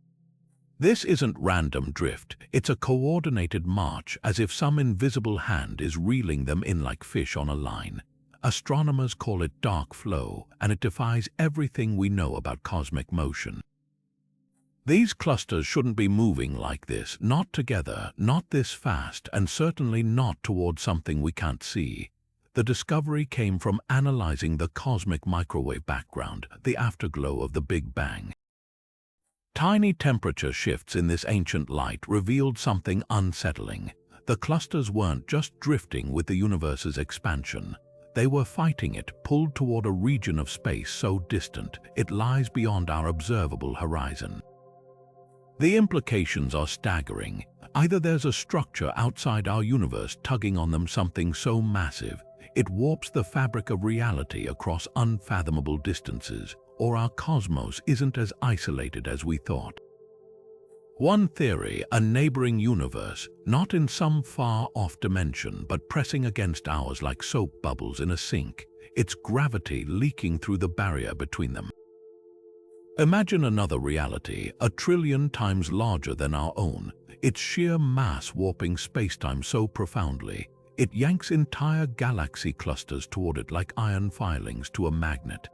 This isn't random drift, it's a coordinated march, as if some invisible hand is reeling them in like fish on a line. Astronomers call it dark flow, and it defies everything we know about cosmic motion. These clusters shouldn't be moving like this, not together, not this fast, and certainly not towards something we can't see. The discovery came from analyzing the cosmic microwave background, the afterglow of the Big Bang. Tiny temperature shifts in this ancient light revealed something unsettling. The clusters weren't just drifting with the universe's expansion. They were fighting it, pulled toward a region of space so distant it lies beyond our observable horizon. The implications are staggering. Either there's a structure outside our universe tugging on them, something so massive it warps the fabric of reality across unfathomable distances, or our cosmos isn't as isolated as we thought. One theory, a neighboring universe, not in some far-off dimension, but pressing against ours like soap bubbles in a sink, its gravity leaking through the barrier between them. Imagine another reality, 1 trillion times larger than our own, its sheer mass warping spacetime so profoundly, it yanks entire galaxy clusters toward it like iron filings to a magnet.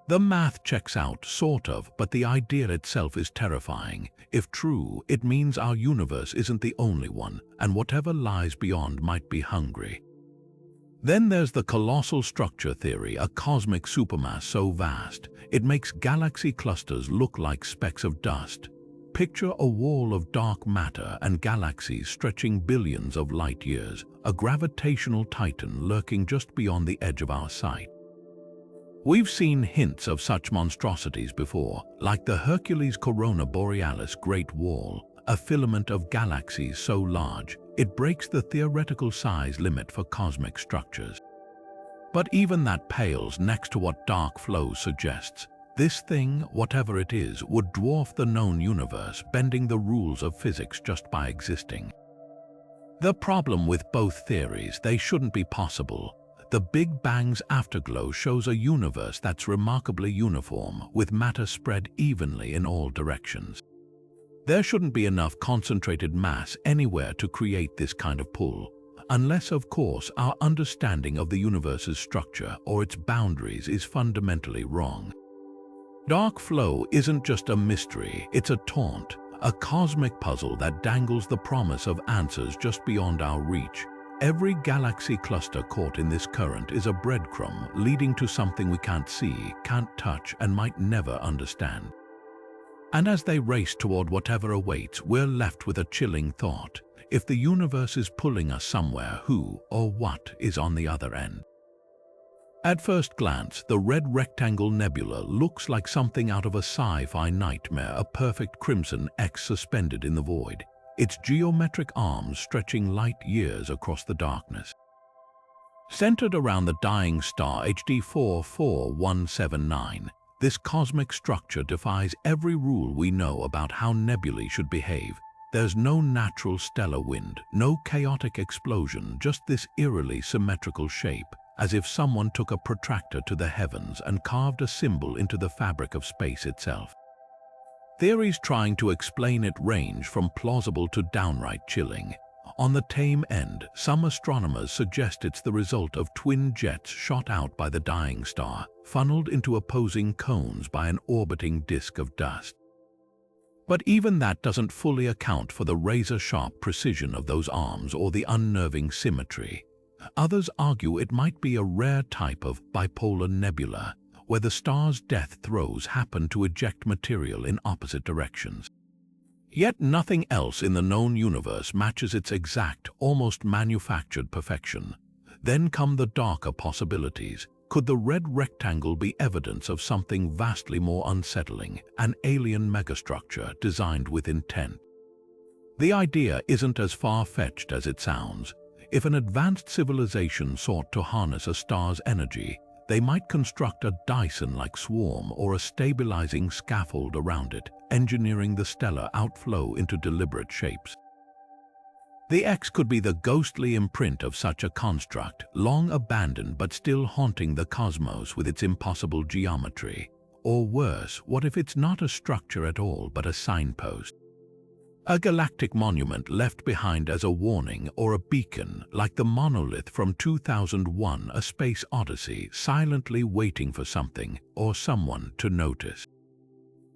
The math checks out, sort of, but the idea itself is terrifying. If true, it means our universe isn't the only one, and whatever lies beyond might be hungry. Then there's the colossal structure theory, a cosmic supermass so vast, it makes galaxy clusters look like specks of dust. Picture a wall of dark matter and galaxies stretching billions of light years, a gravitational titan lurking just beyond the edge of our sight. We've seen hints of such monstrosities before, like the Hercules Corona Borealis Great Wall, a filament of galaxies so large it breaks the theoretical size limit for cosmic structures. But even that pales next to what dark flow suggests. This thing, whatever it is, would dwarf the known universe, bending the rules of physics just by existing. The problem with both theories, they shouldn't be possible. The Big Bang's afterglow shows a universe that's remarkably uniform, with matter spread evenly in all directions. There shouldn't be enough concentrated mass anywhere to create this kind of pull, unless, of course, our understanding of the universe's structure or its boundaries is fundamentally wrong. Dark flow isn't just a mystery, it's a taunt, a cosmic puzzle that dangles the promise of answers just beyond our reach. Every galaxy cluster caught in this current is a breadcrumb leading to something we can't see, can't touch, and might never understand. And as they race toward whatever awaits, we're left with a chilling thought. If the universe is pulling us somewhere, who or what is on the other end? At first glance, the red rectangle nebula looks like something out of a sci-fi nightmare, a perfect crimson X suspended in the void, its geometric arms stretching light years across the darkness. Centered around the dying star HD 44179, this cosmic structure defies every rule we know about how nebulae should behave. There's no natural stellar wind, no chaotic explosion, just this eerily symmetrical shape, as if someone took a protractor to the heavens and carved a symbol into the fabric of space itself. Theories trying to explain it range from plausible to downright chilling. On the tame end, some astronomers suggest it's the result of twin jets shot out by the dying star, funneled into opposing cones by an orbiting disk of dust. But even that doesn't fully account for the razor-sharp precision of those arms or the unnerving symmetry. Others argue it might be a rare type of bipolar nebula, where the star's death throes happen to eject material in opposite directions. Yet nothing else in the known universe matches its exact, almost manufactured perfection. Then come the darker possibilities. Could the red rectangle be evidence of something vastly more unsettling, an alien megastructure designed with intent? The idea isn't as far-fetched as it sounds. If an advanced civilization sought to harness a star's energy, they might construct a Dyson-like swarm or a stabilizing scaffold around it, engineering the stellar outflow into deliberate shapes. The X could be the ghostly imprint of such a construct, long abandoned but still haunting the cosmos with its impossible geometry. Or worse, what if it's not a structure at all but a signpost? A galactic monument left behind as a warning or a beacon, like the monolith from 2001: A Space Odyssey, silently waiting for something or someone to notice.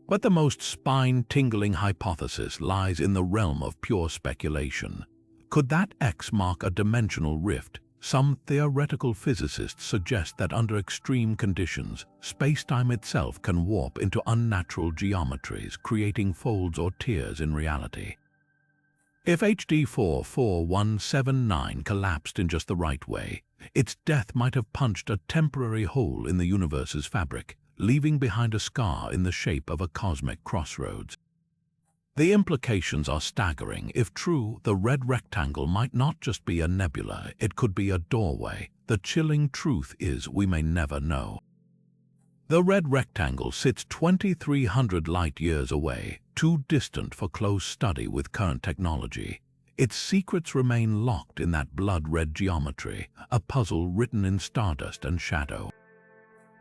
But the most spine-tingling hypothesis lies in the realm of pure speculation. Could that X mark a dimensional rift? Some theoretical physicists suggest that under extreme conditions, space-time itself can warp into unnatural geometries, creating folds or tears in reality. If HD 44179 collapsed in just the right way, its death might have punched a temporary hole in the universe's fabric, leaving behind a scar in the shape of a cosmic crossroads. The implications are staggering. If true, the red rectangle might not just be a nebula, it could be a doorway. The chilling truth is we may never know. The red rectangle sits 2,300 light-years away, too distant for close study with current technology. Its secrets remain locked in that blood-red geometry, a puzzle written in stardust and shadow.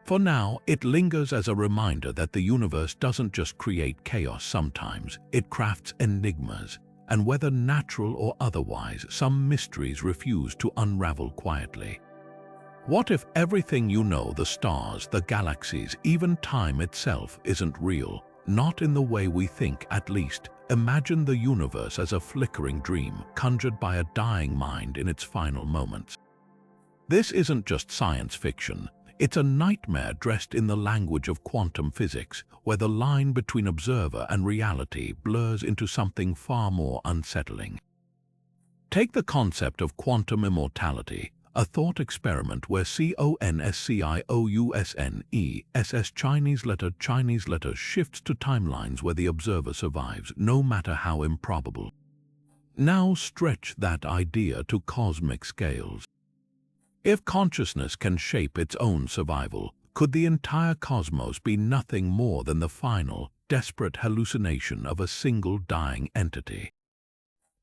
For now, it lingers as a reminder that the universe doesn't just create chaos sometimes, it crafts enigmas, and whether natural or otherwise, some mysteries refuse to unravel quietly. What if everything you know, the stars, the galaxies, even time itself, isn't real? Not in the way we think, at least. Imagine the universe as a flickering dream, conjured by a dying mind in its final moments. This isn't just science fiction. It's a nightmare dressed in the language of quantum physics, where the line between observer and reality blurs into something far more unsettling. Take the concept of quantum immortality, a thought experiment where CONSCIOUSNESS Chinese letter shifts to timelines where the observer survives, no matter how improbable. Now stretch that idea to cosmic scales. If consciousness can shape its own survival, could the entire cosmos be nothing more than the final, desperate hallucination of a single dying entity?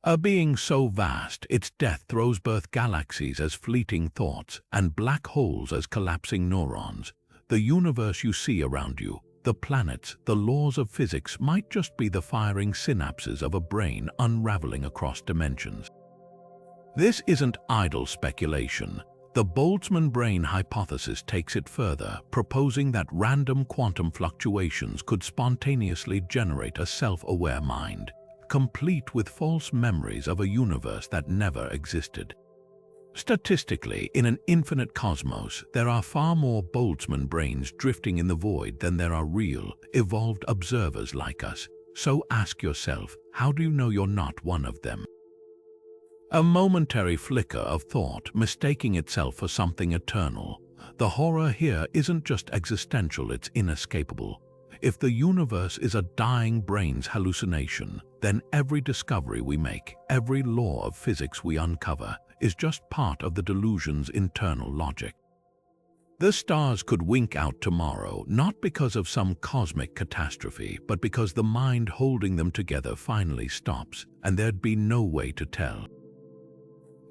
A being so vast, its death throws both galaxies as fleeting thoughts and black holes as collapsing neurons. The universe you see around you, the planets, the laws of physics might just be the firing synapses of a brain unraveling across dimensions. This isn't idle speculation. The Boltzmann brain hypothesis takes it further, proposing that random quantum fluctuations could spontaneously generate a self-aware mind, complete with false memories of a universe that never existed. Statistically, in an infinite cosmos, there are far more Boltzmann brains drifting in the void than there are real, evolved observers like us. So ask yourself, how do you know you're not one of them? A momentary flicker of thought mistaking itself for something eternal. The horror here isn't just existential, it's inescapable. If the universe is a dying brain's hallucination, then every discovery we make, every law of physics we uncover, is just part of the delusion's internal logic. The stars could wink out tomorrow, not because of some cosmic catastrophe, but because the mind holding them together finally stops, and there'd be no way to tell.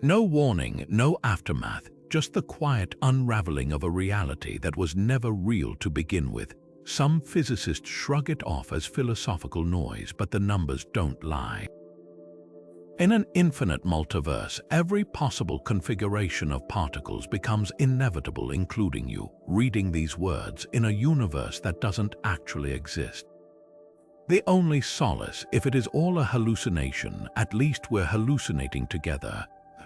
No warning, no aftermath, just the quiet unraveling of a reality that was never real to begin with. Some physicists shrug it off as philosophical noise, but the numbers don't lie. In an infinite multiverse, every possible configuration of particles becomes inevitable, including you, reading these words in a universe that doesn't actually exist. The only solace, if it is all a hallucination, at least we're hallucinating together.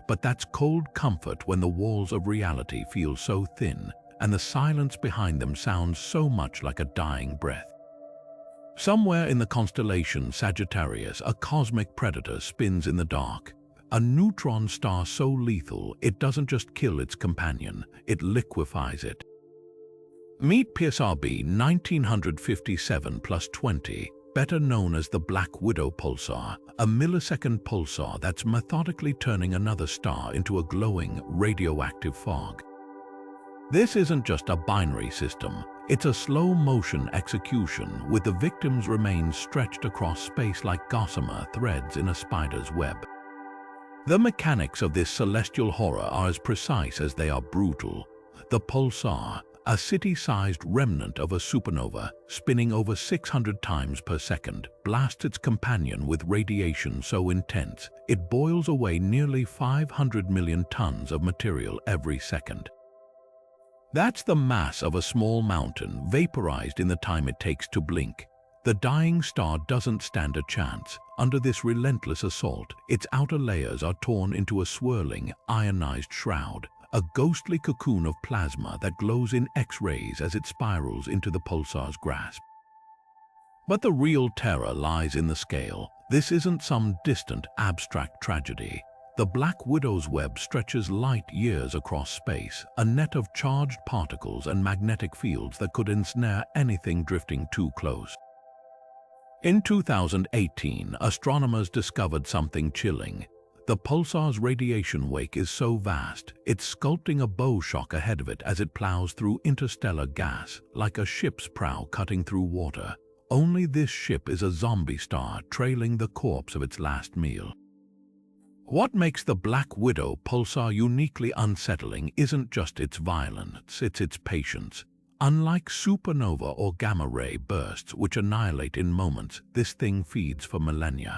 But that's cold comfort when the walls of reality feel so thin, and the silence behind them sounds so much like a dying breath. Somewhere in the constellation Sagittarius, a cosmic predator spins in the dark, a neutron star so lethal it doesn't just kill its companion, it liquefies it. Meet PSRB 1957+20, better known as the Black Widow pulsar, a millisecond pulsar that's methodically turning another star into a glowing, radioactive fog. This isn't just a binary system, it's a slow-motion execution with the victim's remains stretched across space like gossamer threads in a spider's web. The mechanics of this celestial horror are as precise as they are brutal. The pulsar, a city-sized remnant of a supernova, spinning over 600 times per second, blasts its companion with radiation so intense it boils away nearly 500 million tons of material every second. That's the mass of a small mountain vaporized in the time it takes to blink. The dying star doesn't stand a chance. Under this relentless assault, its outer layers are torn into a swirling, ionized shroud, a ghostly cocoon of plasma that glows in X-rays as it spirals into the pulsar's grasp. But the real terror lies in the scale. This isn't some distant, abstract tragedy. The Black Widow's web stretches light years across space, a net of charged particles and magnetic fields that could ensnare anything drifting too close. In 2018, astronomers discovered something chilling. The pulsar's radiation wake is so vast, it's sculpting a bow shock ahead of it as it plows through interstellar gas, like a ship's prow cutting through water. Only this ship is a zombie star trailing the corpse of its last meal. What makes the Black Widow pulsar uniquely unsettling isn't just its violence, it's its patience. Unlike supernova or gamma-ray bursts which annihilate in moments, this thing feeds for millennia.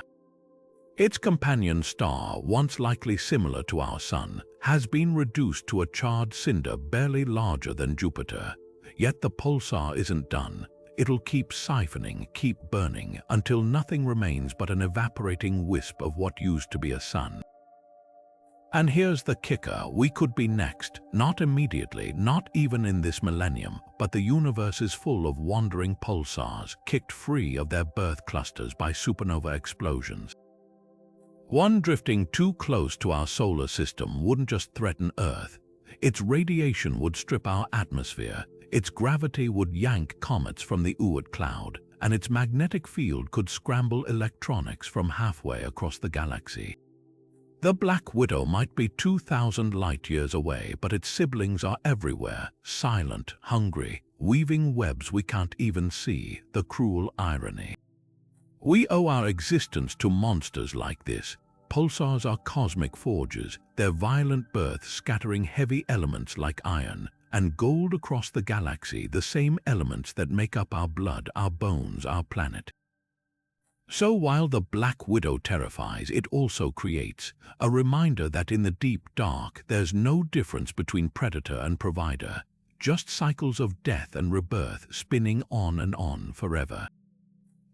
Its companion star, once likely similar to our Sun, has been reduced to a charred cinder barely larger than Jupiter. Yet the pulsar isn't done. It'll keep siphoning, keep burning, until nothing remains but an evaporating wisp of what used to be a sun. And here's the kicker, we could be next. Not immediately, not even in this millennium, but the universe is full of wandering pulsars, kicked free of their birth clusters by supernova explosions. One drifting too close to our solar system wouldn't just threaten Earth. Its radiation would strip our atmosphere, its gravity would yank comets from the Oort cloud, and its magnetic field could scramble electronics from halfway across the galaxy. The Black Widow might be 2,000 light-years away, but its siblings are everywhere, silent, hungry, weaving webs we can't even see, the cruel irony. We owe our existence to monsters like this. Pulsars are cosmic forges, their violent birth scattering heavy elements like iron and gold across the galaxy, the same elements that make up our blood, our bones, our planet. So while the Black Widow terrifies, it also creates a reminder that in the deep dark there's no difference between predator and provider, just cycles of death and rebirth spinning on and on forever.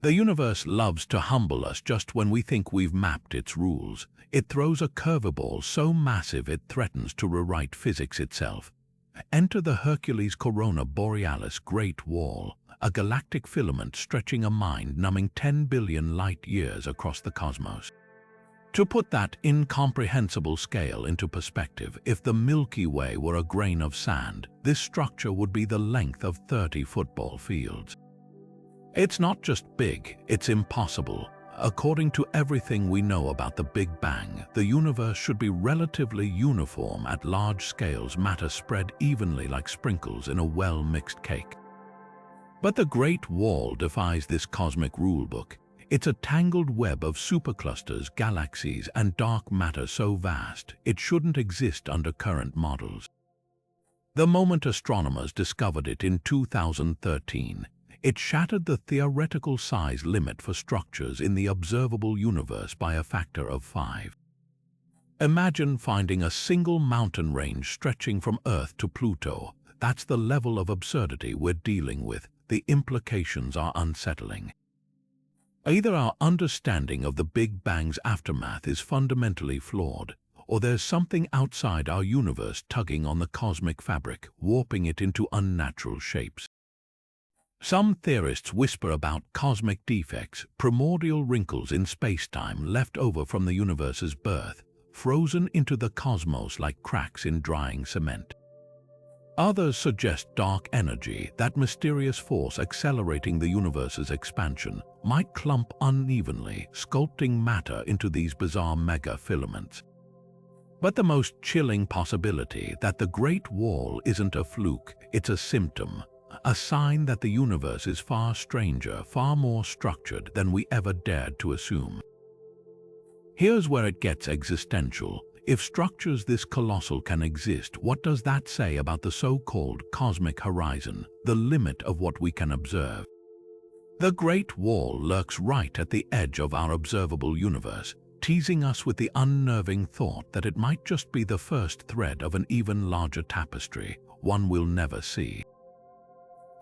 The universe loves to humble us just when we think we've mapped its rules. It throws a curveball so massive it threatens to rewrite physics itself. Enter the Hercules Corona Borealis Great Wall, a galactic filament stretching a mind-numbing 10 billion light-years across the cosmos. To put that incomprehensible scale into perspective, if the Milky Way were a grain of sand, this structure would be the length of 30 football fields. It's not just big, it's impossible. According to everything we know about the Big Bang, the universe should be relatively uniform at large scales, matter spread evenly like sprinkles in a well-mixed cake. But the Great Wall defies this cosmic rulebook. It's a tangled web of superclusters, galaxies, and dark matter so vast it shouldn't exist under current models. The moment astronomers discovered it in 2013, it shattered the theoretical size limit for structures in the observable universe by a factor of 5. Imagine finding a single mountain range stretching from Earth to Pluto. That's the level of absurdity we're dealing with. The implications are unsettling. Either our understanding of the Big Bang's aftermath is fundamentally flawed, or there's something outside our universe tugging on the cosmic fabric, warping it into unnatural shapes. Some theorists whisper about cosmic defects, primordial wrinkles in space-time left over from the universe's birth, frozen into the cosmos like cracks in drying cement. Others suggest dark energy, that mysterious force accelerating the universe's expansion, might clump unevenly, sculpting matter into these bizarre mega-filaments. But the most chilling possibility that the Great Wall isn't a fluke, it's a symptom, a sign that the universe is far stranger, far more structured than we ever dared to assume. Here's where it gets existential. If structures this colossal can exist, what does that say about the so-called cosmic horizon, the limit of what we can observe? The Great Wall lurks right at the edge of our observable universe, teasing us with the unnerving thought that it might just be the first thread of an even larger tapestry, one we'll never see.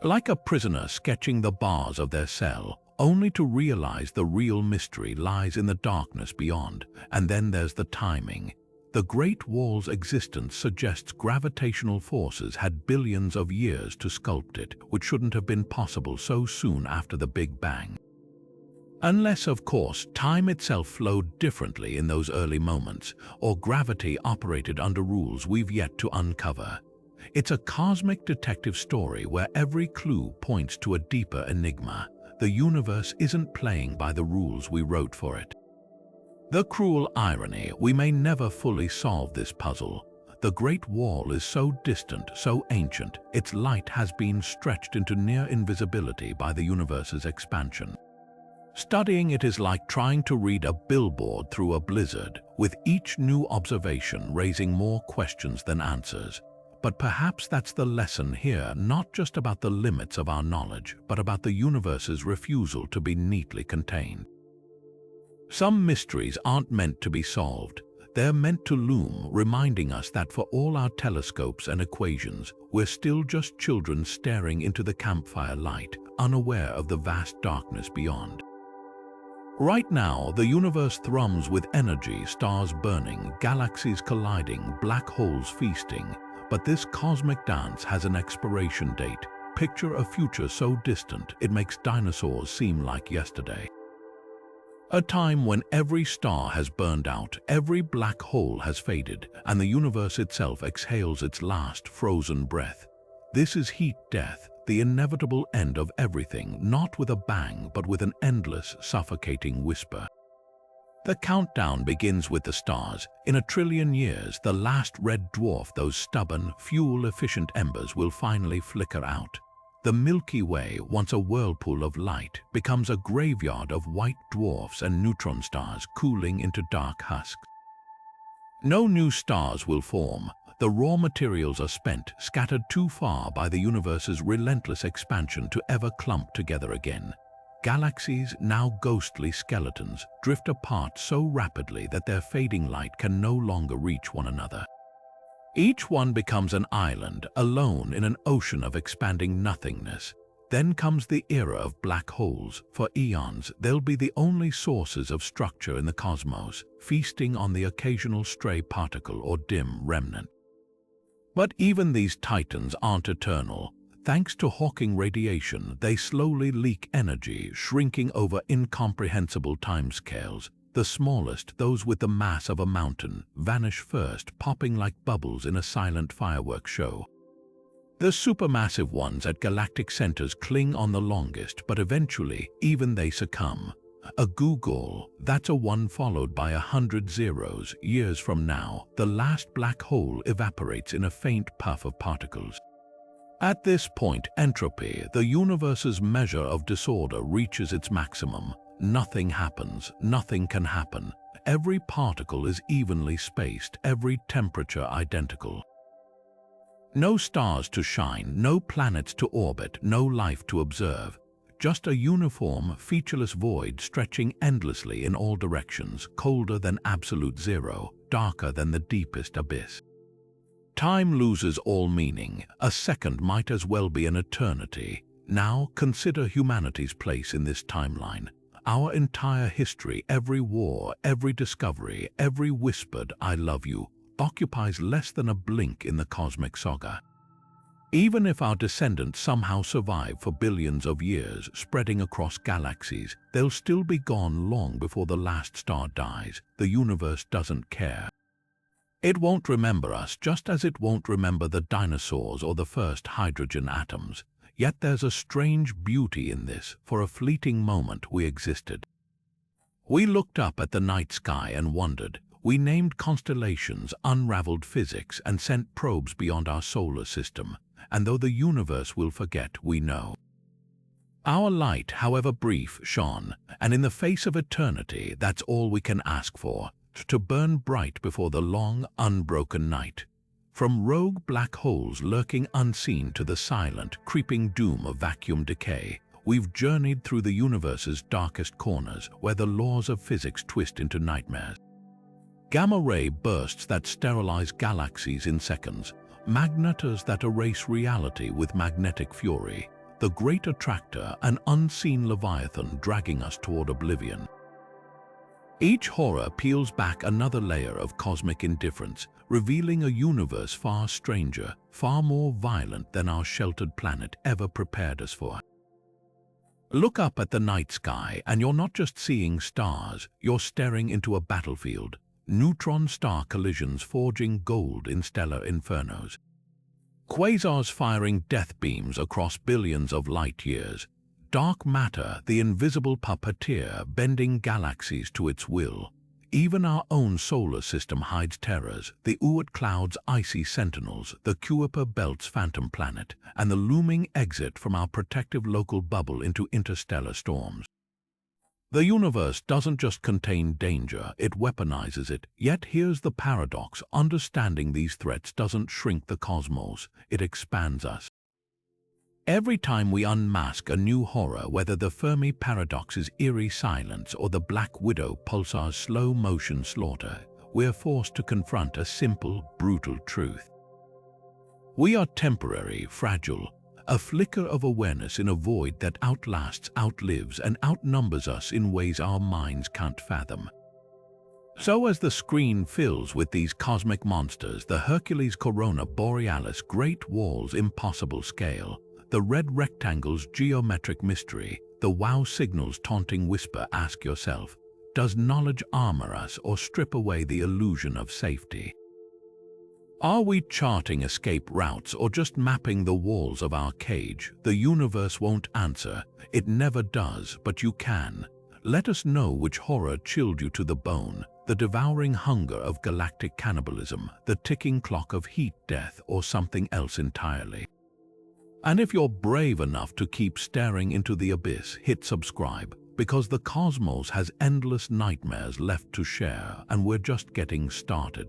Like a prisoner sketching the bars of their cell, only to realize the real mystery lies in the darkness beyond. And then there's the timing. The Great Wall's existence suggests gravitational forces had billions of years to sculpt it, which shouldn't have been possible so soon after the Big Bang. Unless, of course, time itself flowed differently in those early moments, or gravity operated under rules we've yet to uncover. It's a cosmic detective story where every clue points to a deeper enigma. The universe isn't playing by the rules we wrote for it. The cruel irony, we may never fully solve this puzzle. The Great Wall is so distant, so ancient, its light has been stretched into near invisibility by the universe's expansion. Studying it is like trying to read a billboard through a blizzard, with each new observation raising more questions than answers. But perhaps that's the lesson here, not just about the limits of our knowledge, but about the universe's refusal to be neatly contained. Some mysteries aren't meant to be solved. They're meant to loom, reminding us that for all our telescopes and equations, we're still just children staring into the campfire light, unaware of the vast darkness beyond. Right now, the universe thrums with energy, stars burning, galaxies colliding, black holes feasting. But this cosmic dance has an expiration date. Picture a future so distant it makes dinosaurs seem like yesterday. A time when every star has burned out, every black hole has faded, and the universe itself exhales its last frozen breath. This is heat death, the inevitable end of everything, not with a bang, but with an endless, suffocating whisper. The countdown begins with the stars. In 1 trillion years, the last red dwarf, those stubborn, fuel-efficient embers, will finally flicker out. The Milky Way, once a whirlpool of light, becomes a graveyard of white dwarfs and neutron stars cooling into dark husks. No new stars will form. The raw materials are spent, scattered too far by the universe's relentless expansion to ever clump together again. Galaxies, now ghostly skeletons, drift apart so rapidly that their fading light can no longer reach one another. Each one becomes an island, alone in an ocean of expanding nothingness. Then comes the era of black holes. For eons, they'll be the only sources of structure in the cosmos, feasting on the occasional stray particle or dim remnant. But even these titans aren't eternal. Thanks to Hawking radiation, they slowly leak energy, shrinking over incomprehensible timescales. The smallest, those with the mass of a mountain, vanish first, popping like bubbles in a silent fireworks show. The supermassive ones at galactic centers cling on the longest, but eventually, even they succumb. A googol, that's a 1 followed by 100 zeros. Years from now, the last black hole evaporates in a faint puff of particles. At this point, entropy, the universe's measure of disorder, reaches its maximum. Nothing happens, nothing can happen. Every particle is evenly spaced, every temperature identical. No stars to shine, no planets to orbit, no life to observe. Just a uniform, featureless void stretching endlessly in all directions, colder than absolute zero, darker than the deepest abyss. Time loses all meaning. A second might as well be an eternity. Now consider humanity's place in this timeline. Our entire history, every war, every discovery, every whispered "I love you," occupies less than a blink in the cosmic saga. Even if our descendants somehow survive for billions of years, spreading across galaxies, they'll still be gone long before the last star dies. The universe doesn't care. It won't remember us, just as it won't remember the dinosaurs or the first hydrogen atoms. Yet there's a strange beauty in this. For a fleeting moment we existed. We looked up at the night sky and wondered. We named constellations, unraveled physics, and sent probes beyond our solar system. And though the universe will forget, we know. Our light, however brief, shone, and in the face of eternity, that's all we can ask for, to burn bright before the long, unbroken night. From rogue black holes lurking unseen to the silent, creeping doom of vacuum decay, we've journeyed through the universe's darkest corners, where the laws of physics twist into nightmares. Gamma-ray bursts that sterilize galaxies in seconds, magnetars that erase reality with magnetic fury, the Great Attractor, an unseen leviathan dragging us toward oblivion. Each horror peels back another layer of cosmic indifference, revealing a universe far stranger, far more violent than our sheltered planet ever prepared us for. Look up at the night sky, and you're not just seeing stars, you're staring into a battlefield. Neutron-star collisions forging gold in stellar infernos. Quasars firing death beams across billions of light years. Dark matter, the invisible puppeteer, bending galaxies to its will. Even our own solar system hides terrors, the Oort cloud's icy sentinels, the Kuiper belt's phantom planet, and the looming exit from our protective local bubble into interstellar storms. The universe doesn't just contain danger, it weaponizes it. Yet here's the paradox: understanding these threats doesn't shrink the cosmos, it expands us. Every time we unmask a new horror, whether the Fermi paradox's eerie silence or the Black Widow pulsar's slow-motion slaughter, we're forced to confront a simple, brutal truth. We are temporary, fragile, a flicker of awareness in a void that outlasts, outlives, and outnumbers us in ways our minds can't fathom. So as the screen fills with these cosmic monsters, the Hercules Corona Borealis Great Wall's impossible scale, the red rectangle's geometric mystery, the wow signal's taunting whisper, ask yourself, does knowledge armor us or strip away the illusion of safety? Are we charting escape routes or just mapping the walls of our cage? The universe won't answer. It never does, but you can. Let us know which horror chilled you to the bone, the devouring hunger of galactic cannibalism, the ticking clock of heat death, or something else entirely. And if you're brave enough to keep staring into the abyss, hit subscribe, because the cosmos has endless nightmares left to share, and we're just getting started.